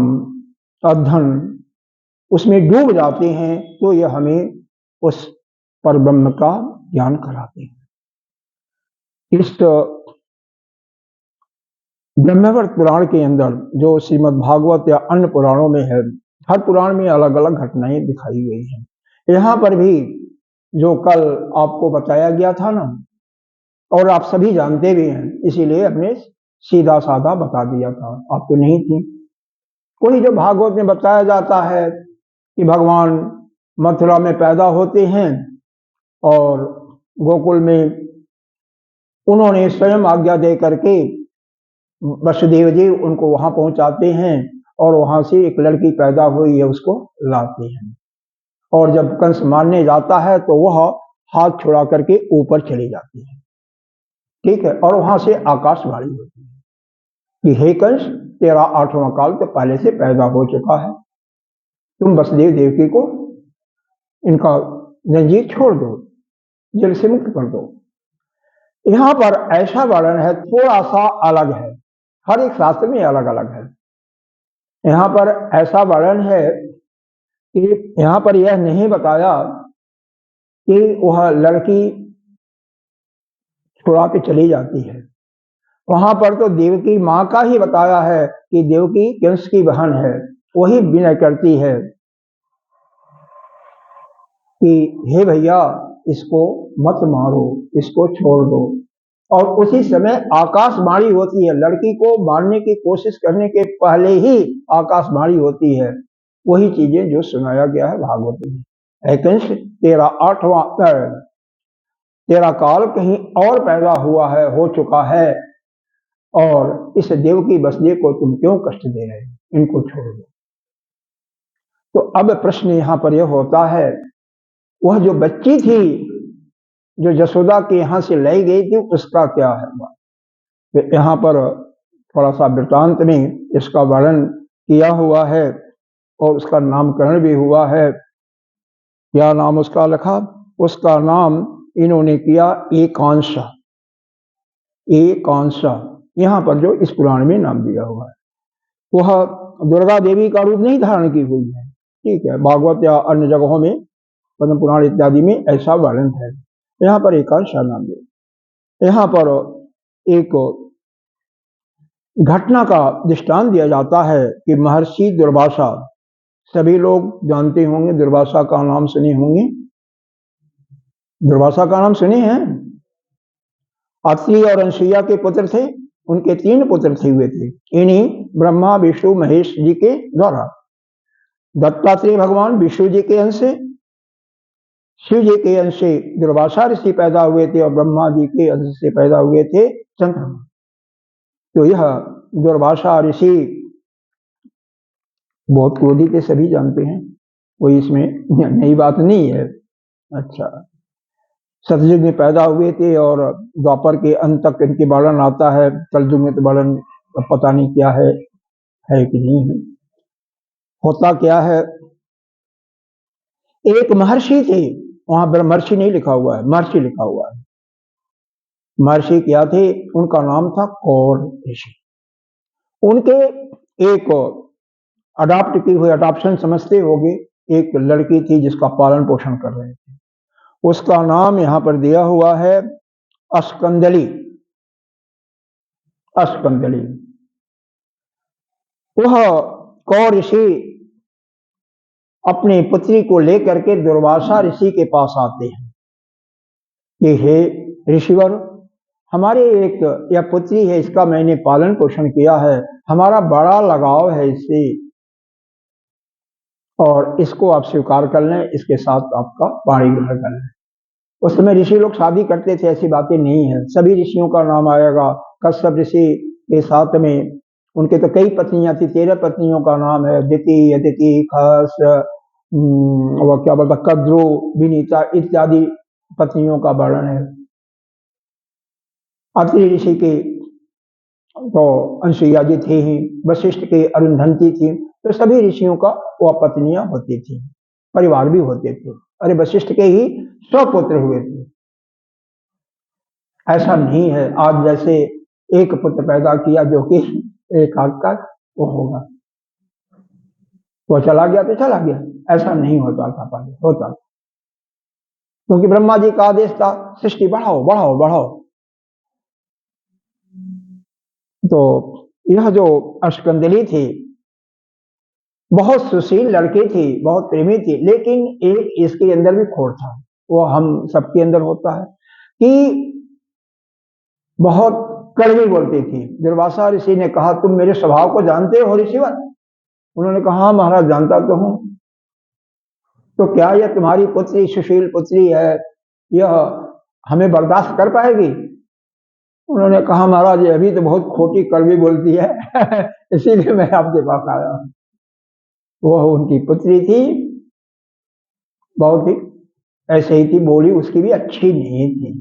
अध्ययन उसमें डूब जाते हैं तो यह हमें उस पर ब्रह्म का ज्ञान कराते हैं। इस ब्रह्मवर्त पुराण के अंदर जो श्रीमद् भागवत या अन्य पुराणों में है, हर पुराण में अलग अलग घटनाएं दिखाई गई हैं। यहाँ पर भी जो कल आपको बताया गया था ना, और आप सभी जानते भी हैं, इसीलिए हमने सीधा साधा बता दिया था, आपको नहीं थी। कोई जो भागवत में बताया जाता है कि भगवान मथुरा में पैदा होते हैं और गोकुल में उन्होंने स्वयं आज्ञा दे करके वसुदेव जी उनको वहां पहुंचाते हैं और वहां से एक लड़की पैदा हुई है उसको लाते हैं, और जब कंस मारने जाता है तो वह हाथ छुड़ा करके ऊपर चली जाती है, ठीक है, और वहां से आकाशवाणी होती है कि हे कंस, तेरा 8वां काल तो पहले से पैदा हो चुका है, तुम वसुदेव देवकी को इनका जंजीर छोड़ दो, जेल से मुक्त कर दो। यहाँ पर ऐसा वर्णन है, थोड़ा सा अलग है, हर एक शास्त्र में अलग अलग है। यहाँ पर ऐसा वर्णन है कि यहाँ पर यह नहीं बताया कि वह लड़की छुड़ा के चली जाती है, वहां पर तो देवकी माँ का ही बताया है कि देवकी कंस की बहन है, वही विनय करती है कि हे भैया इसको मत मारो, इसको छोड़ दो, और उसी समय आकाशवाणी होती है, लड़की को मारने की कोशिश करने के पहले ही आकाशवाणी होती है, वही चीजें जो सुनाया गया है भागवत में। हे कंस, तेरा काल कहीं और पैदा हुआ है, हो चुका है, और इस देवकी वसुदेव को तुम क्यों कष्ट दे रहे हो, इनको छोड़ दो। तो अब प्रश्न यहां पर यह होता है, वह जो बच्ची थी जो यशोदा के यहां से लाई गई थी, उसका क्या है? तो यहाँ पर थोड़ा सा वृत्तांत में इसका वर्णन किया हुआ है और उसका नामकरण भी हुआ है। क्या नाम उसका लिखा? उसका नाम इन्होंने किया एकांशा। एकांशा यहाँ पर जो इस पुराण में नाम दिया हुआ है, वह दुर्गा देवी का रूप नहीं धारण की हुई है, ठीक है, भागवत या अन्य जगहों में पद्म पुराण इत्यादि में ऐसा वर्णन है। यहाँ पर एकांशा नाम दिया। यहाँ पर एक घटना का दृष्टांत दिया जाता है कि महर्षि दुर्वासा, सभी लोग जानते होंगे, दुर्वासा का नाम सुने होंगे, दुर्वासा का नाम सुने हैं। अत्रि और अनसुईया के पुत्र थे, उनके 3 पुत्र थे हुए थे, इन्हीं ब्रह्मा विष्णु महेश जी के द्वारा। दत्तात्रेय भगवान विष्णु जी के अंश से, शिव जी के अंश से दुर्वासा ऋषि पैदा हुए थे, और ब्रह्मा जी के अंश से पैदा हुए थे चंद्रमा। तो यह दुर्वासा ऋषि बहुत क्रोधी थे, सभी जानते हैं, कोई इसमें नई बात नहीं है। अच्छा, सतयुग में पैदा हुए थे और द्वापर के अंत तक इनके वर्णन आता है, कलयुग में तो वर्णन पता नहीं क्या है कि नहीं है। होता क्या है, एक महर्षि थे, वहां ब्रह्मर्षि नहीं लिखा हुआ है, महर्षि लिखा हुआ है। महर्षि क्या थे? उनका नाम था कौर ऋषि। उनके एक अडॉप्ट की हुई, अडॉप्शन समझते होंगे, एक लड़की थी जिसका पालन पोषण कर रहे थे, उसका नाम यहां पर दिया हुआ है अस्कंदली। अस्कंदली। वह कौर ऋषि अपनी पुत्री को लेकर के दुर्वासा ऋषि के पास आते हैं कि हे ऋषिवर, हमारे एक यह पुत्री है, इसका मैंने पालन पोषण किया है, हमारा बड़ा लगाव है इससे, और इसको आप स्वीकार कर लें, इसके साथ आपका वाणी ग्रहण कर लें। उस समय ऋषि लोग शादी करते थे, ऐसी बातें नहीं है, सभी ऋषियों का नाम आएगा। कश्यप ऋषि के साथ में उनके तो कई पत्नियां थी, 13 पत्नियों का नाम है, दिति, अदिति, खस, वो क्या बोलता, कद्रु, विनीता इत्यादि पत्नियों का वर्णन है। अत्रि ऋषि के तो अनसुईया जी थी ही, वशिष्ठ के अरुंधति थी, तो सभी ऋषियों का वह पत्नियां होती थी, परिवार भी होते थे। अरे वशिष्ठ के ही 100 पुत्र हुए थे। ऐसा नहीं है आज जैसे एक पुत्र पैदा किया जो कि एक आध का वो होगा, वो चला गया तो चला गया, ऐसा नहीं होता था पहले, होता था क्योंकि ब्रह्मा जी का आदेश था सृष्टि बढ़ाओ बढ़ाओ बढ़ाओ। तो यह जो अश्कंदली थी बहुत सुशील लड़की थी, बहुत प्रेमी थी, लेकिन एक इसके अंदर भी खोट था, वो हम सबके अंदर होता है कि बहुत कड़वी बोलती थी। दुर्वासा ऋषि ने कहा तुम मेरे स्वभाव को जानते हो ऋषिवर? उन्होंने कहा हाँ महाराज जानता तो हूं। तो क्या यह तुम्हारी पुत्री सुशील पुत्री है, यह हमें बर्दाश्त कर पाएगी? उन्होंने कहा महाराज अभी तो बहुत खोटी कड़वी बोलती है इसीलिए मैं आपके पास आया हूं। वह उनकी पुत्री थी, बहुत ही ऐसे ही थी, बोली उसकी भी अच्छी नहीं थी।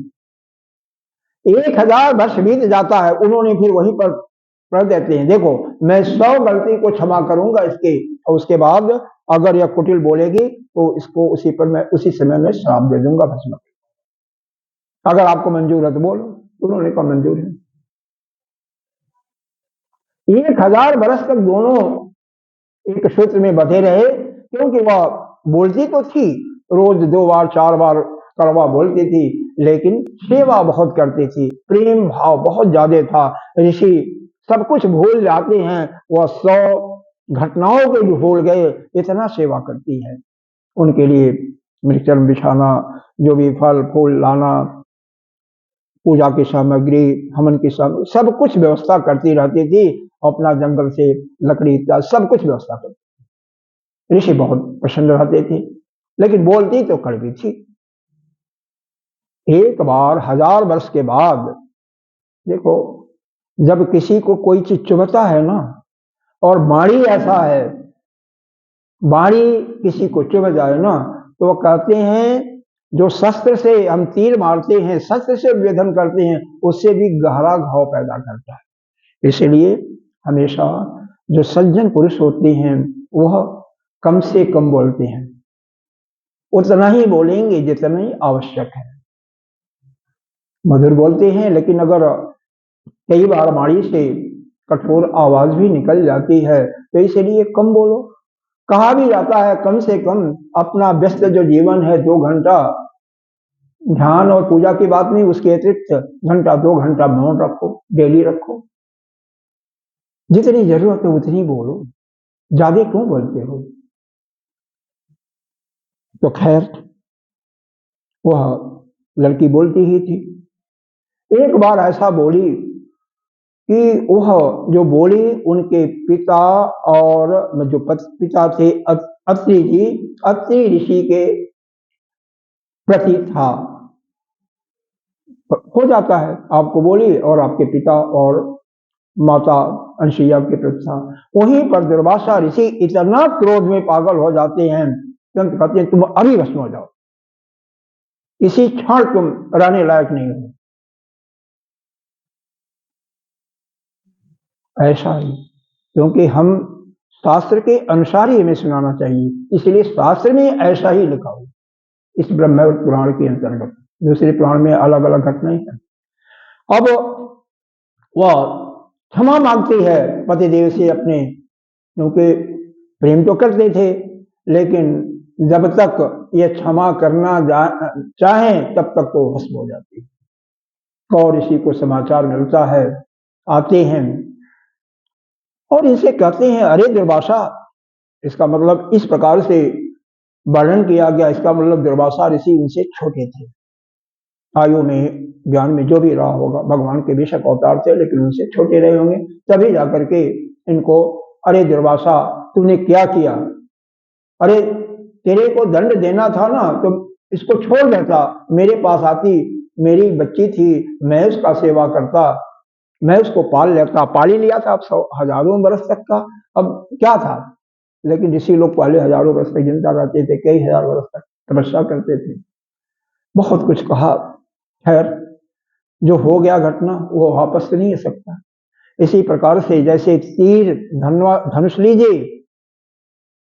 1000 वर्ष बीत जाता है, उन्होंने फिर वहीं पर पढ़ देते हैं, देखो मैं 100 गलती को क्षमा करूंगा इसके, और उसके बाद अगर यह कुटिल बोलेगी तो इसको उसी पर मैं उसी समय में श्राप दे दूंगा भस्म, अगर आपको मंजूर है तो बोलो। उन्होंने कहा मंजूर है। 1000 वर्ष तक दोनों एक सूत्र में बंधे रहे, क्योंकि वह बोलती तो थी, रोज 2 बार 4 बार कड़वा बोलती थी, लेकिन सेवा बहुत करती थी, प्रेम भाव बहुत ज्यादा था। ऋषि सब कुछ भूल जाते हैं, वह 100 घटनाओं को भी भूल गए, इतना सेवा करती है। उनके लिए मृगचर्म बिछाना, जो भी फल फूल लाना, पूजा की सामग्री, हवन की सामग्री, सब कुछ व्यवस्था करती रहती थी, अपना जंगल से लकड़ी इत्यादि सब कुछ व्यवस्था करती। ऋषि बहुत प्रसन्न रहते थे, लेकिन बोलती तो कड़वी थी। एक बार 1000 वर्ष के बाद देखो, जब किसी को कोई चीज चुभता है ना, और बाणी ऐसा है, बाणी किसी को चुभ जाए ना, तो वो कहते हैं जो शस्त्र से हम तीर मारते हैं, शस्त्र से वेधन करते हैं, उससे भी गहरा घाव पैदा करता है। इसलिए हमेशा जो सज्जन पुरुष होते हैं वह कम से कम बोलते हैं, उतना ही बोलेंगे जितना ही आवश्यक है। मधुर बोलते हैं, लेकिन अगर कई बार वाणी से कठोर आवाज भी निकल जाती है तो इसलिए कम बोलो। कहा भी जाता है कम से कम अपना व्यस्त जो जीवन है 2 घंटा ध्यान और पूजा की बात नहीं, उसके अतिरिक्त घंटा 2 घंटा मौन रखो, डेली रखो, जितनी जरूरत है उतनी बोलो, ज्यादा क्यों बोलते हो? तो खैर वह लड़की बोलती ही थी। एक बार ऐसा बोली कि वह जो बोली उनके पिता और जो पिता थे अत्रि जी, अत्रि ऋषि के प्रति था। हो जाता है आपको बोली और आपके पिता और माता अंशिया के प्रति था। वहीं पर दुर्वासा ऋषि इतना क्रोध में पागल हो जाते हैं, तुरंत कहते हैं तुम अभी भस्म हो जाओ, इसी क्षण तुम रहने लायक नहीं हो। ऐसा ही, क्योंकि हम शास्त्र के अनुसार ही हमें सुनाना चाहिए, इसलिए शास्त्र में ऐसा ही लिखा हो इस ब्रह्म पुराण के अंतर्गत। दूसरे पुराण में अलग अलग घटनाएं हैं। अब वह क्षमा मांगती है पतिदेव से अपने, क्योंकि प्रेम तो करते थे, लेकिन जब तक ये क्षमा करना चाहें तब तक तो भस्म हो जाती है। कौर ऋषि को समाचार मिलता है, आते हैं और इनसे कहते हैं अरे दुर्वासा, इसका मतलब इस प्रकार से वर्णन किया गया, इसका मतलब दुर्वासा ऋषि उनसे छोटे थे, आयु में ज्ञान में जो भी रहा होगा, भगवान के बेशक अवतार थे लेकिन उनसे छोटे रहे होंगे, तभी जाकर के इनको अरे दुर्वासा तुमने क्या किया, अरे तेरे को दंड देना था ना तो इसको छोड़ देता, मेरे पास आती, मेरी बच्ची थी, मैं उसका सेवा करता, मैं उसको पाल लेता, पाल ही लिया था अब 100 हजारों बरस तक का। अब क्या था, लेकिन ऋषि लोग पहले हजारों वर्ष तक जिंदा रहते थे, कई हजार वर्ष तक तपस्या करते थे। बहुत कुछ कहा, खैर जो हो गया घटना वो वापस तो नहीं आ सकता। इसी प्रकार से जैसे तीर धनुष लीजिए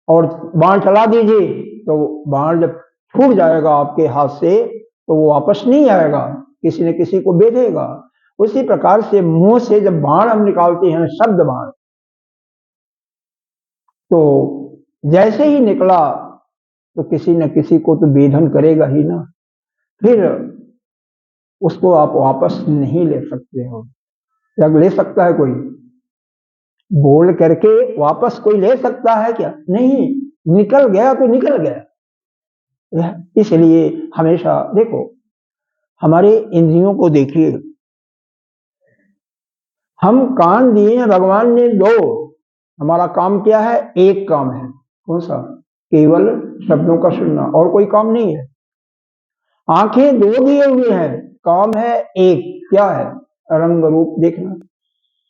और बाण चला दीजिए, तो बाण जब छूट जाएगा आपके हाथ से तो वो वापस नहीं आएगा, किसी न किसी को बेधेगा। उसी प्रकार से मुंह से जब बाण हम निकालते हैं, शब्द बाण, तो जैसे ही निकला तो किसी न किसी को तो बेधन करेगा ही ना, फिर उसको आप वापस नहीं ले सकते हो। या ले सकता है कोई? बोल करके वापस कोई ले सकता है क्या? नहीं, निकल गया तो निकल गया। इसलिए हमेशा देखो, हमारे इंद्रियों को देखिए, हम कान दिए हैं भगवान ने 2, हमारा काम क्या है? एक काम है। कौन सा? केवल शब्दों का सुनना, और कोई काम नहीं है। आंखें 2 दिए हुए हैं, काम है एक, क्या है? रंग रूप देखना,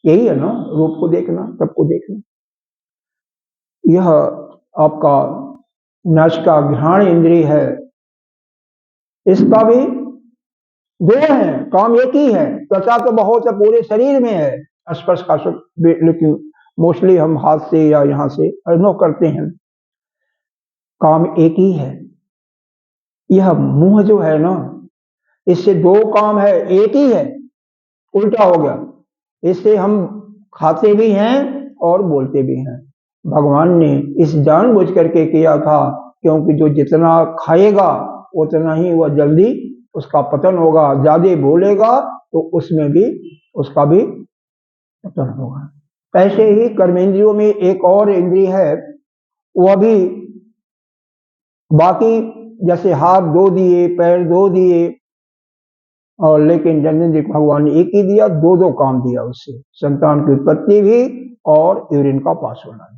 यही है ना, रूप को देखना, सबको देखना। यह आपका नासिका घ्राण इंद्रिय है, इसका भी 2 है, काम एक ही है। त्वचा तो बहुत है, पूरे शरीर में है, स्पर्श का सुख, लेकिन मोस्टली हम हाथ से या यहाँ से अनुभव करते हैं, काम एक ही है। यह मुंह जो है ना, इससे 2 काम है, एक ही है, उल्टा हो गया। इससे हम खाते भी हैं और बोलते भी हैं। भगवान ने इस जानबूझ करके किया था, क्योंकि जो जितना खाएगा उतना ही वह जल्दी उसका पतन होगा, ज्यादा बोलेगा तो उसमें भी उसका भी पतन होगा। ऐसे ही कर्मेंद्रियों में एक और इंद्रिय है, वह भी बाकी जैसे हाथ 2 दिए, पैर 2 दिए, और लेकिन जन्मेंद्र भगवान ने एक ही दिया, 2 काम दिया उससे, संतान की उत्पत्ति भी और यूरिन का पास होना भी।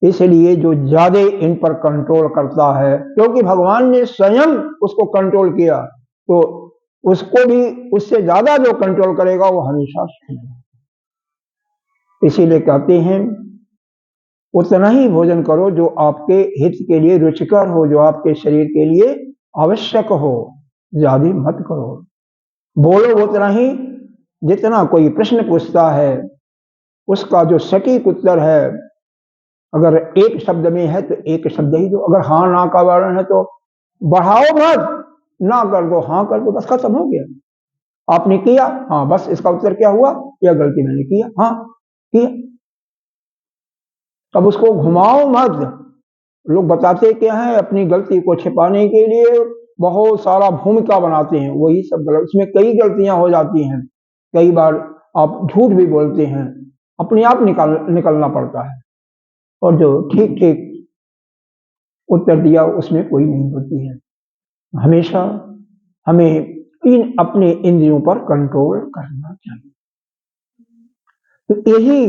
इसलिए जो ज्यादा इन पर कंट्रोल करता है, क्योंकि भगवान ने स्वयं उसको कंट्रोल किया, तो उसको भी उससे ज्यादा जो कंट्रोल करेगा वो हमेशा सुखेगा। इसीलिए कहते हैं उतना ही भोजन करो जो आपके हित के लिए रुचिकर हो, जो आपके शरीर के लिए आवश्यक हो, ज्यादा मत करो। बोलो उतना ही, जितना कोई प्रश्न पूछता है उसका जो सटीक उत्तर है, अगर एक शब्द में है तो एक शब्द ही दो, अगर हाँ ना का वर्ण है तो बढ़ाओ मत, ना कर दो, हाँ कर दो, बस खत्म हो गया। आपने किया, हाँ, बस इसका उत्तर क्या हुआ? यह गलती मैंने किया, हाँ किया। अब उसको घुमाओ मत। लोग बताते क्या है, अपनी गलती को छिपाने के लिए बहुत सारा भूमिका बनाते हैं, वही सब गलत, उसमें कई गलतियां हो जाती हैं। कई बार आप झूठ भी बोलते हैं, अपने आप निकलना पड़ता है, और जो ठीक ठीक उत्तर दिया उसमें कोई नहीं होती है। हमेशा हमें इन अपने इंद्रियों पर कंट्रोल करना चाहिए। तो यही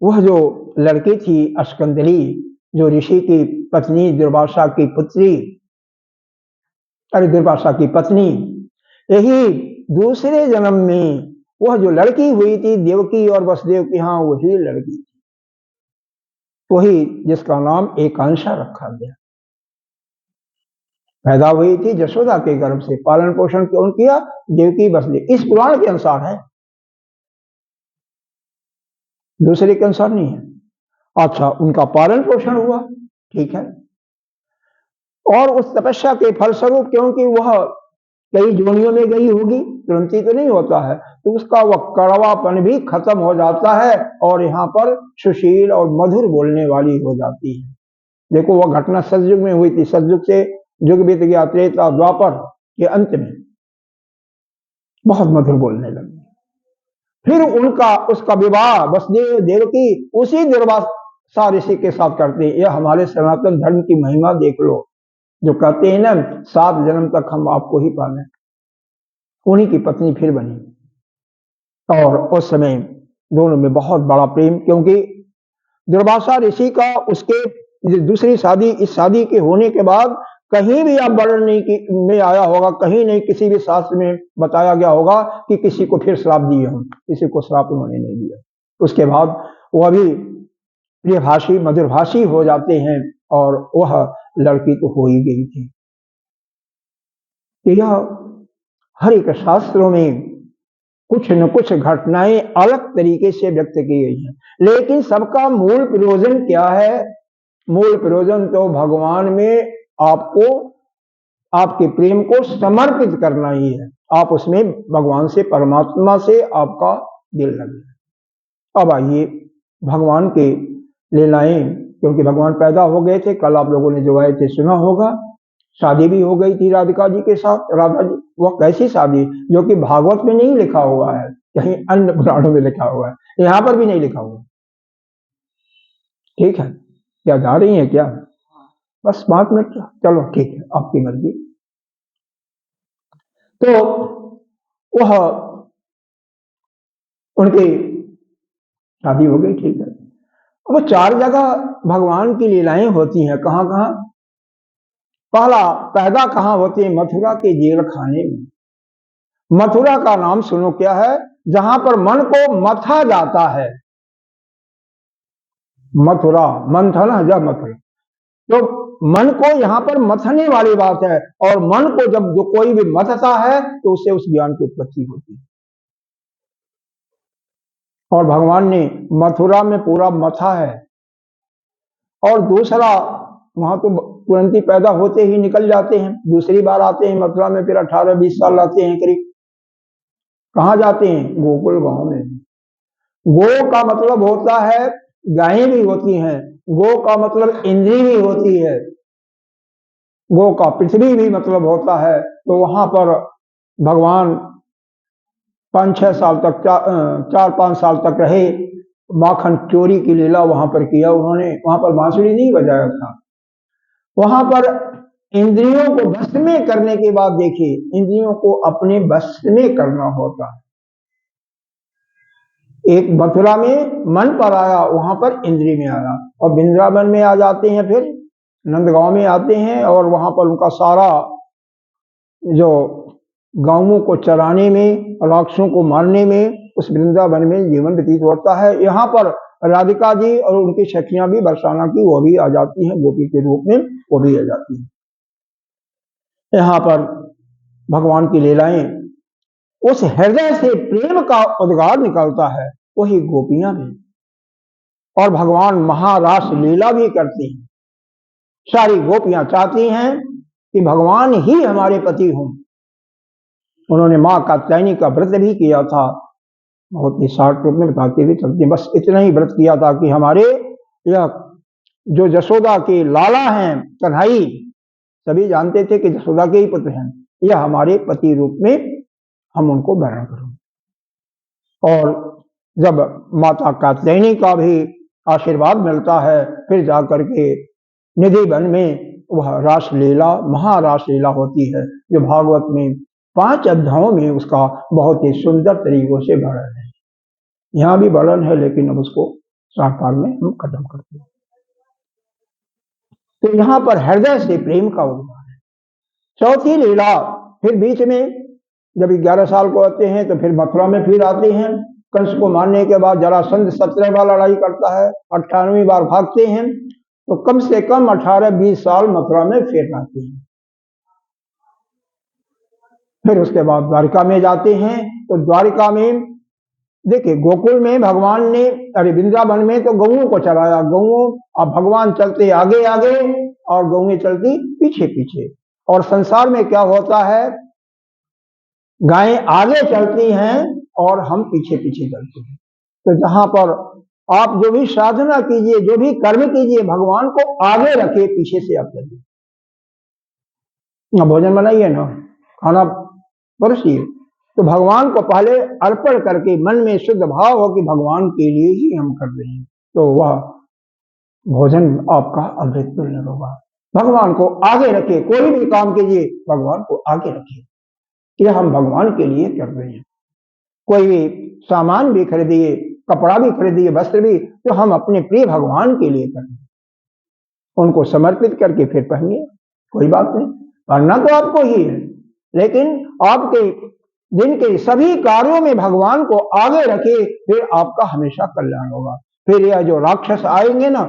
वह जो लड़की थी अस्कंदली, जो ऋषि की पत्नी, दुर्वासा की पुत्री, अरे दुर्वासा की पत्नी, यही दूसरे जन्म में वह जो लड़की हुई थी देवकी और वसुदेव की, हाँ वही लड़की थी, वही जिसका नाम एकांशा रखा गया। पैदा हुई थी यशोदा के गर्भ से, पालन पोषण कौन किया? देवकी वसुदेव। इस पुराण के अनुसार है, दूसरे के अनुसार नहीं है। अच्छा, उनका पालन पोषण हुआ, ठीक है, और उस तपस्या के फलस्वरूप, क्योंकि वह कई जोनियों में गई होगी, तुरंत ही तो नहीं होता है, तो उसका वह कड़वापन भी खत्म हो जाता है, और यहाँ पर सुशील और मधुर बोलने वाली हो जाती है। देखो, वह घटना सतयुग में हुई थी, सतयुग से युग बीत गया, त्रेता द्वापर के अंत में बहुत मधुर बोलने लगे। फिर उनका उसका विवाह वसुदेव देवकी उसी दुर्वासा ऋषि के साथ करते हैं। यह हमारे सनातन धर्म की महिमा देख लो, जो कहते हैं ना 7 जन्म तक हम आपको ही पाले, उन्हीं की पत्नी फिर बनी। और उस समय दोनों में बहुत बड़ा प्रेम, क्योंकि दुर्वासा ऋषि का उसके दूसरी शादी, इस शादी के होने के बाद कहीं भी आप वर्णन नहीं में आया होगा, कहीं नहीं किसी भी शास्त्र में बताया गया होगा कि किसी को फिर श्राप दिए हों, किसी को श्राप उन्होंने नहीं दिया। उसके बाद वह भी प्रियभाषी मधुरभाषी हो जाते हैं और वह लड़की तो हो ही गई थी। यह हर एक शास्त्रों में कुछ न कुछ घटनाएं अलग तरीके से व्यक्त की गई हैं, लेकिन सबका मूल प्रयोजन क्या है? मूल प्रयोजन तो भगवान में आपको आपके प्रेम को समर्पित करना ही है। आप उसमें भगवान से, परमात्मा से आपका दिल लगे। अब आइए भगवान के लीलाएं, क्योंकि भगवान पैदा हो गए थे, कल आप लोगों ने जो आए थे सुना होगा, शादी भी हो गई थी राधिका जी के साथ, राधा जी। वह कैसी शादी जो कि भागवत में नहीं लिखा हुआ है, कहीं अन्य पुराणों में लिखा हुआ है, यहाँ पर भी नहीं लिखा हुआ। ठीक है, क्या जा रही है क्या? बस 5 मिनट, चलो ठीक है, आपकी मर्जी। तो वह उनकी शादी हो गई, ठीक है। वो 4 जगह भगवान की लीलाएं होती हैं। कहाँ कहाँ? पहला पैदा कहाँ होते हैं? मथुरा के जेल खाने में। मथुरा का नाम सुनो क्या है? जहां पर मन को मथा जाता है। मथुरा, मंथन जब मथुरा, तो मन को यहां पर मथने वाली बात है। और मन को जब जो कोई भी मथता है तो उससे उस ज्ञान की उत्पत्ति होती है। और भगवान ने मथुरा में पूरा मथा है। और दूसरा, वहां तो तुरंत ही पैदा होते ही निकल जाते हैं, दूसरी बार आते हैं मथुरा में, फिर 18-20 साल रहते हैं करीब। कहाँ जाते हैं? गोकुल गांव में। गो का मतलब होता है, गायें भी होती हैं। गो का मतलब इंद्री भी होती है। गो का पृथ्वी भी मतलब होता है। तो वहां पर भगवान 5-6 साल तक, 4-5 साल तक रहे। माखन चोरी की लीला वहां पर किया उन्होंने। वहां पर बांसुरी नहीं बजाया था। वहां पर इंद्रियों को वश में करने के बाद देखिए, इंद्रियों को अपने वश में करना होता है। एक मथुरा में मन पर आया, वहां पर इंद्री में आया, और वृंदावन में आ जाते हैं, फिर नंदगांव में आते हैं, और वहां पर उनका सारा जो गांवों को चराने में, राक्षसों को मारने में, उस वृंदावन में जीवन व्यतीत होता है। यहाँ पर राधिका जी और उनकी सखियां भी बरसाना की, वो भी आ जाती हैं गोपी के रूप में, वो भी आ जाती हैं। यहाँ पर भगवान की लीलाएं, उस हृदय से प्रेम का उद्गार निकलता है, वही गोपियां भी। और भगवान महारास लीला भी करती हैं। सारी गोपियां चाहती हैं कि भगवान ही हमारे पति हों। उन्होंने माँ कात्यायनी का व्रत भी किया था, बहुत ही शार्ट रूप में बताते हुए चलते, बस इतना ही व्रत किया था कि हमारे यह जो जसोदा के लाला हैं कन्हई, सभी जानते थे कि जसोदा के ही पुत्र हैं, यह हमारे पति रूप में हम उनको वर्ण करें। और जब माता कात्यायनी का भी आशीर्वाद मिलता है, फिर जाकर के निधि वन में वह रासलीला, महारास लीला होती है, जो भागवत में 5 अध्यायों में उसका बहुत ही सुंदर तरीकों से वर्णन है। यहाँ भी वर्णन है, लेकिन अब उसको साकार में हम खत्म करते हैं। तो यहाँ पर हृदय से प्रेम का उद्गार है। चौथी लीला, फिर बीच में जब 11 साल को आते हैं तो फिर मथुरा में फिर आते हैं। कंस को मारने के बाद जरासंध 17 बार लड़ाई करता है, 98वीं बार भागते हैं, तो कम से कम 18-20 साल मथुरा में फिर रहते हैं। फिर उसके बाद द्वारिका में जाते हैं। तो द्वारिका में देखिए, गोकुल में भगवान ने, अरे वृंदावन में तो गौओं को चराया, गौओं, अब भगवान चलते आगे आगे और गौएं चलती पीछे पीछे। और संसार में क्या होता है, गायें आगे चलती हैं और हम पीछे पीछे चलते हैं। तो जहां पर आप जो भी साधना कीजिए, जो भी कर्म कीजिए, भगवान को आगे रखिए, पीछे से आप चलिए। भोजन बनाइए ना, खाना परोसिए, तो भगवान को पहले अर्पण करके मन में शुद्ध भाव हो कि भगवान के लिए ही हम कर रहे हैं, तो वह भोजन आपका अमृत तुल्य होगा। भगवान को आगे रखिए, कोई भी काम कीजिए भगवान को आगे रखिए कि हम भगवान के लिए कर रहे हैं। कोई भी सामान भी खरीदिए, कपड़ा भी खरीदिए, वस्त्र भी, तो हम अपने प्रिय भगवान के लिए करें, उनको समर्पित करके फिर पहनिए। कोई बात नहीं, करना तो आपको ही है, लेकिन आपके दिन के सभी कार्यों में भगवान को आगे रखे, फिर आपका हमेशा कल्याण होगा। फिर यह जो राक्षस आएंगे ना,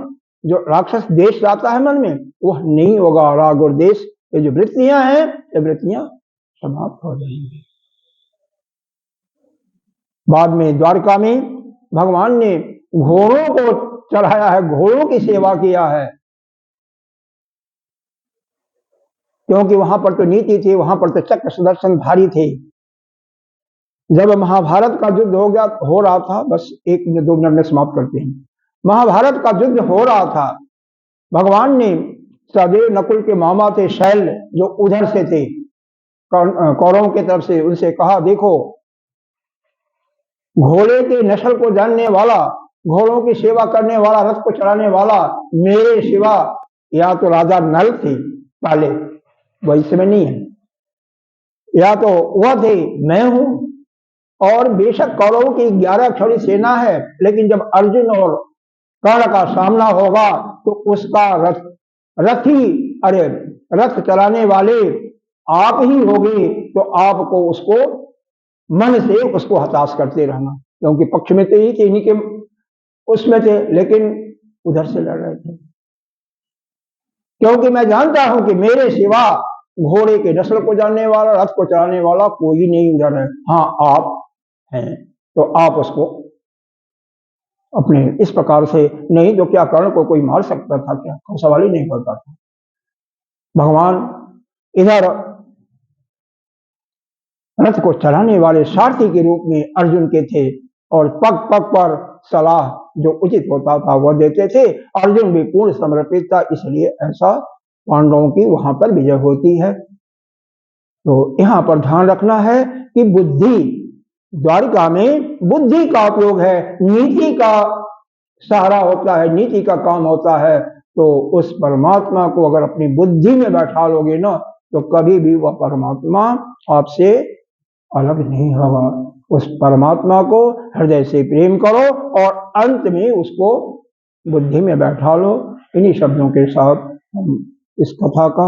जो राक्षस देश आता है मन में, वह नहीं होगा। राग और देश, ये जो वृत्तियां हैं, ये वृत्तियां समाप्त हो जाएंगी। बाद में द्वारका में भगवान ने घोड़ों को चढ़ाया है, घोड़ों की सेवा किया है, क्योंकि वहां पर तो नीति थी, वहां पर तो चक्र सुदर्शन भारी थे। जब महाभारत का युद्ध हो रहा था, बस 1 मिनट 2 मिनट में समाप्त करते हैं। महाभारत का युद्ध हो रहा था, भगवान ने सदैव नकुल के मामा थे शैल, जो उधर से थे कौरवों की तरफ से, उनसे कहा, देखो घोड़े की नस्ल को जानने वाला, घोड़ों की सेवा करने वाला, रथ को चलाने वाला मेरे सिवा या तो राजा नल थे पहले, वह इस समय नहीं है, या तो वह थे, मैं हूं। और बेशक कौरवों की 11 अक्षौणी सेना है, लेकिन जब अर्जुन और कर्ण का सामना होगा तो उसका रथी, अरे रथ चलाने वाले आप ही होगे, तो आपको उसको मन से उसको हताश करते रहना, क्योंकि पक्ष में तो ही थे, इन्हीं के उसमें थे, लेकिन उधर से लड़ रहे थे, क्योंकि मैं जानता हूं कि मेरे सिवा घोड़े के नस्ल को जानने वाला, रथ को चलाने वाला कोई नहीं उधर है। हाँ आप हैं, तो आप उसको अपने इस प्रकार से, नहीं तो क्या कर्ण को कोई मार सकता था क्या? सवाल ही नहीं करता था। भगवान इधर रथ को चलाने वाले सारथी के रूप में अर्जुन के थे, और पग पग पर सलाह जो उचित होता था वह देते थे। अर्जुन भी पूर्ण समर्पित था, इसलिए ऐसा पांडवों की वहां पर विजय होती है। तो यहां पर ध्यान रखना है कि बुद्धि, द्वारिका में बुद्धि का उपयोग है, नीति का सहारा होता है, नीति का काम होता है। तो उस परमात्मा को अगर अपनी बुद्धि में बैठा लोगे ना, तो कभी भी वह परमात्मा आपसे अलग नहीं होगा। उस परमात्मा को हृदय से प्रेम करो और अंत में उसको बुद्धि में बैठा लो। इन्हीं शब्दों के साथ हम इस कथा का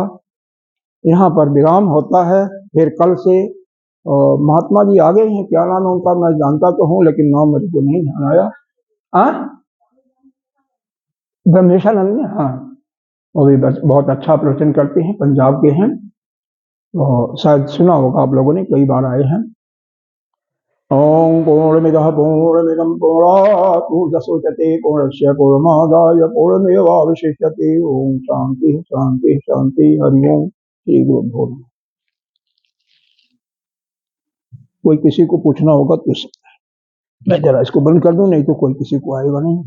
यहाँ पर विराम होता है। फिर कल से महात्मा जी आ गए हैं, क्या नाम है उनका, मैं जानता तो हूँ लेकिन नाम मेरे को नहीं ध्यान आया। ब्रह्मेशानंद ने, हाँ, वो भी बहुत अच्छा प्रवचन करते हैं, पंजाब के हैं, तो शायद सुना होगा आप लोगों ने, कई बार आए हैं। ओम पूर्णमिदः पूर्णमिदं पूर्णात् पूर्णमुदच्यते पूर्णस्य पूर्णमादाय पूर्णमेवावशिष्यते। ओम शांति शांति शांति। हरि ओम। श्री गुरुभ्यो नमः। कोई किसी को पूछना होगा तो मैं जरा इसको बंद कर दूं, नहीं तो कोई किसी को आएगा नहीं।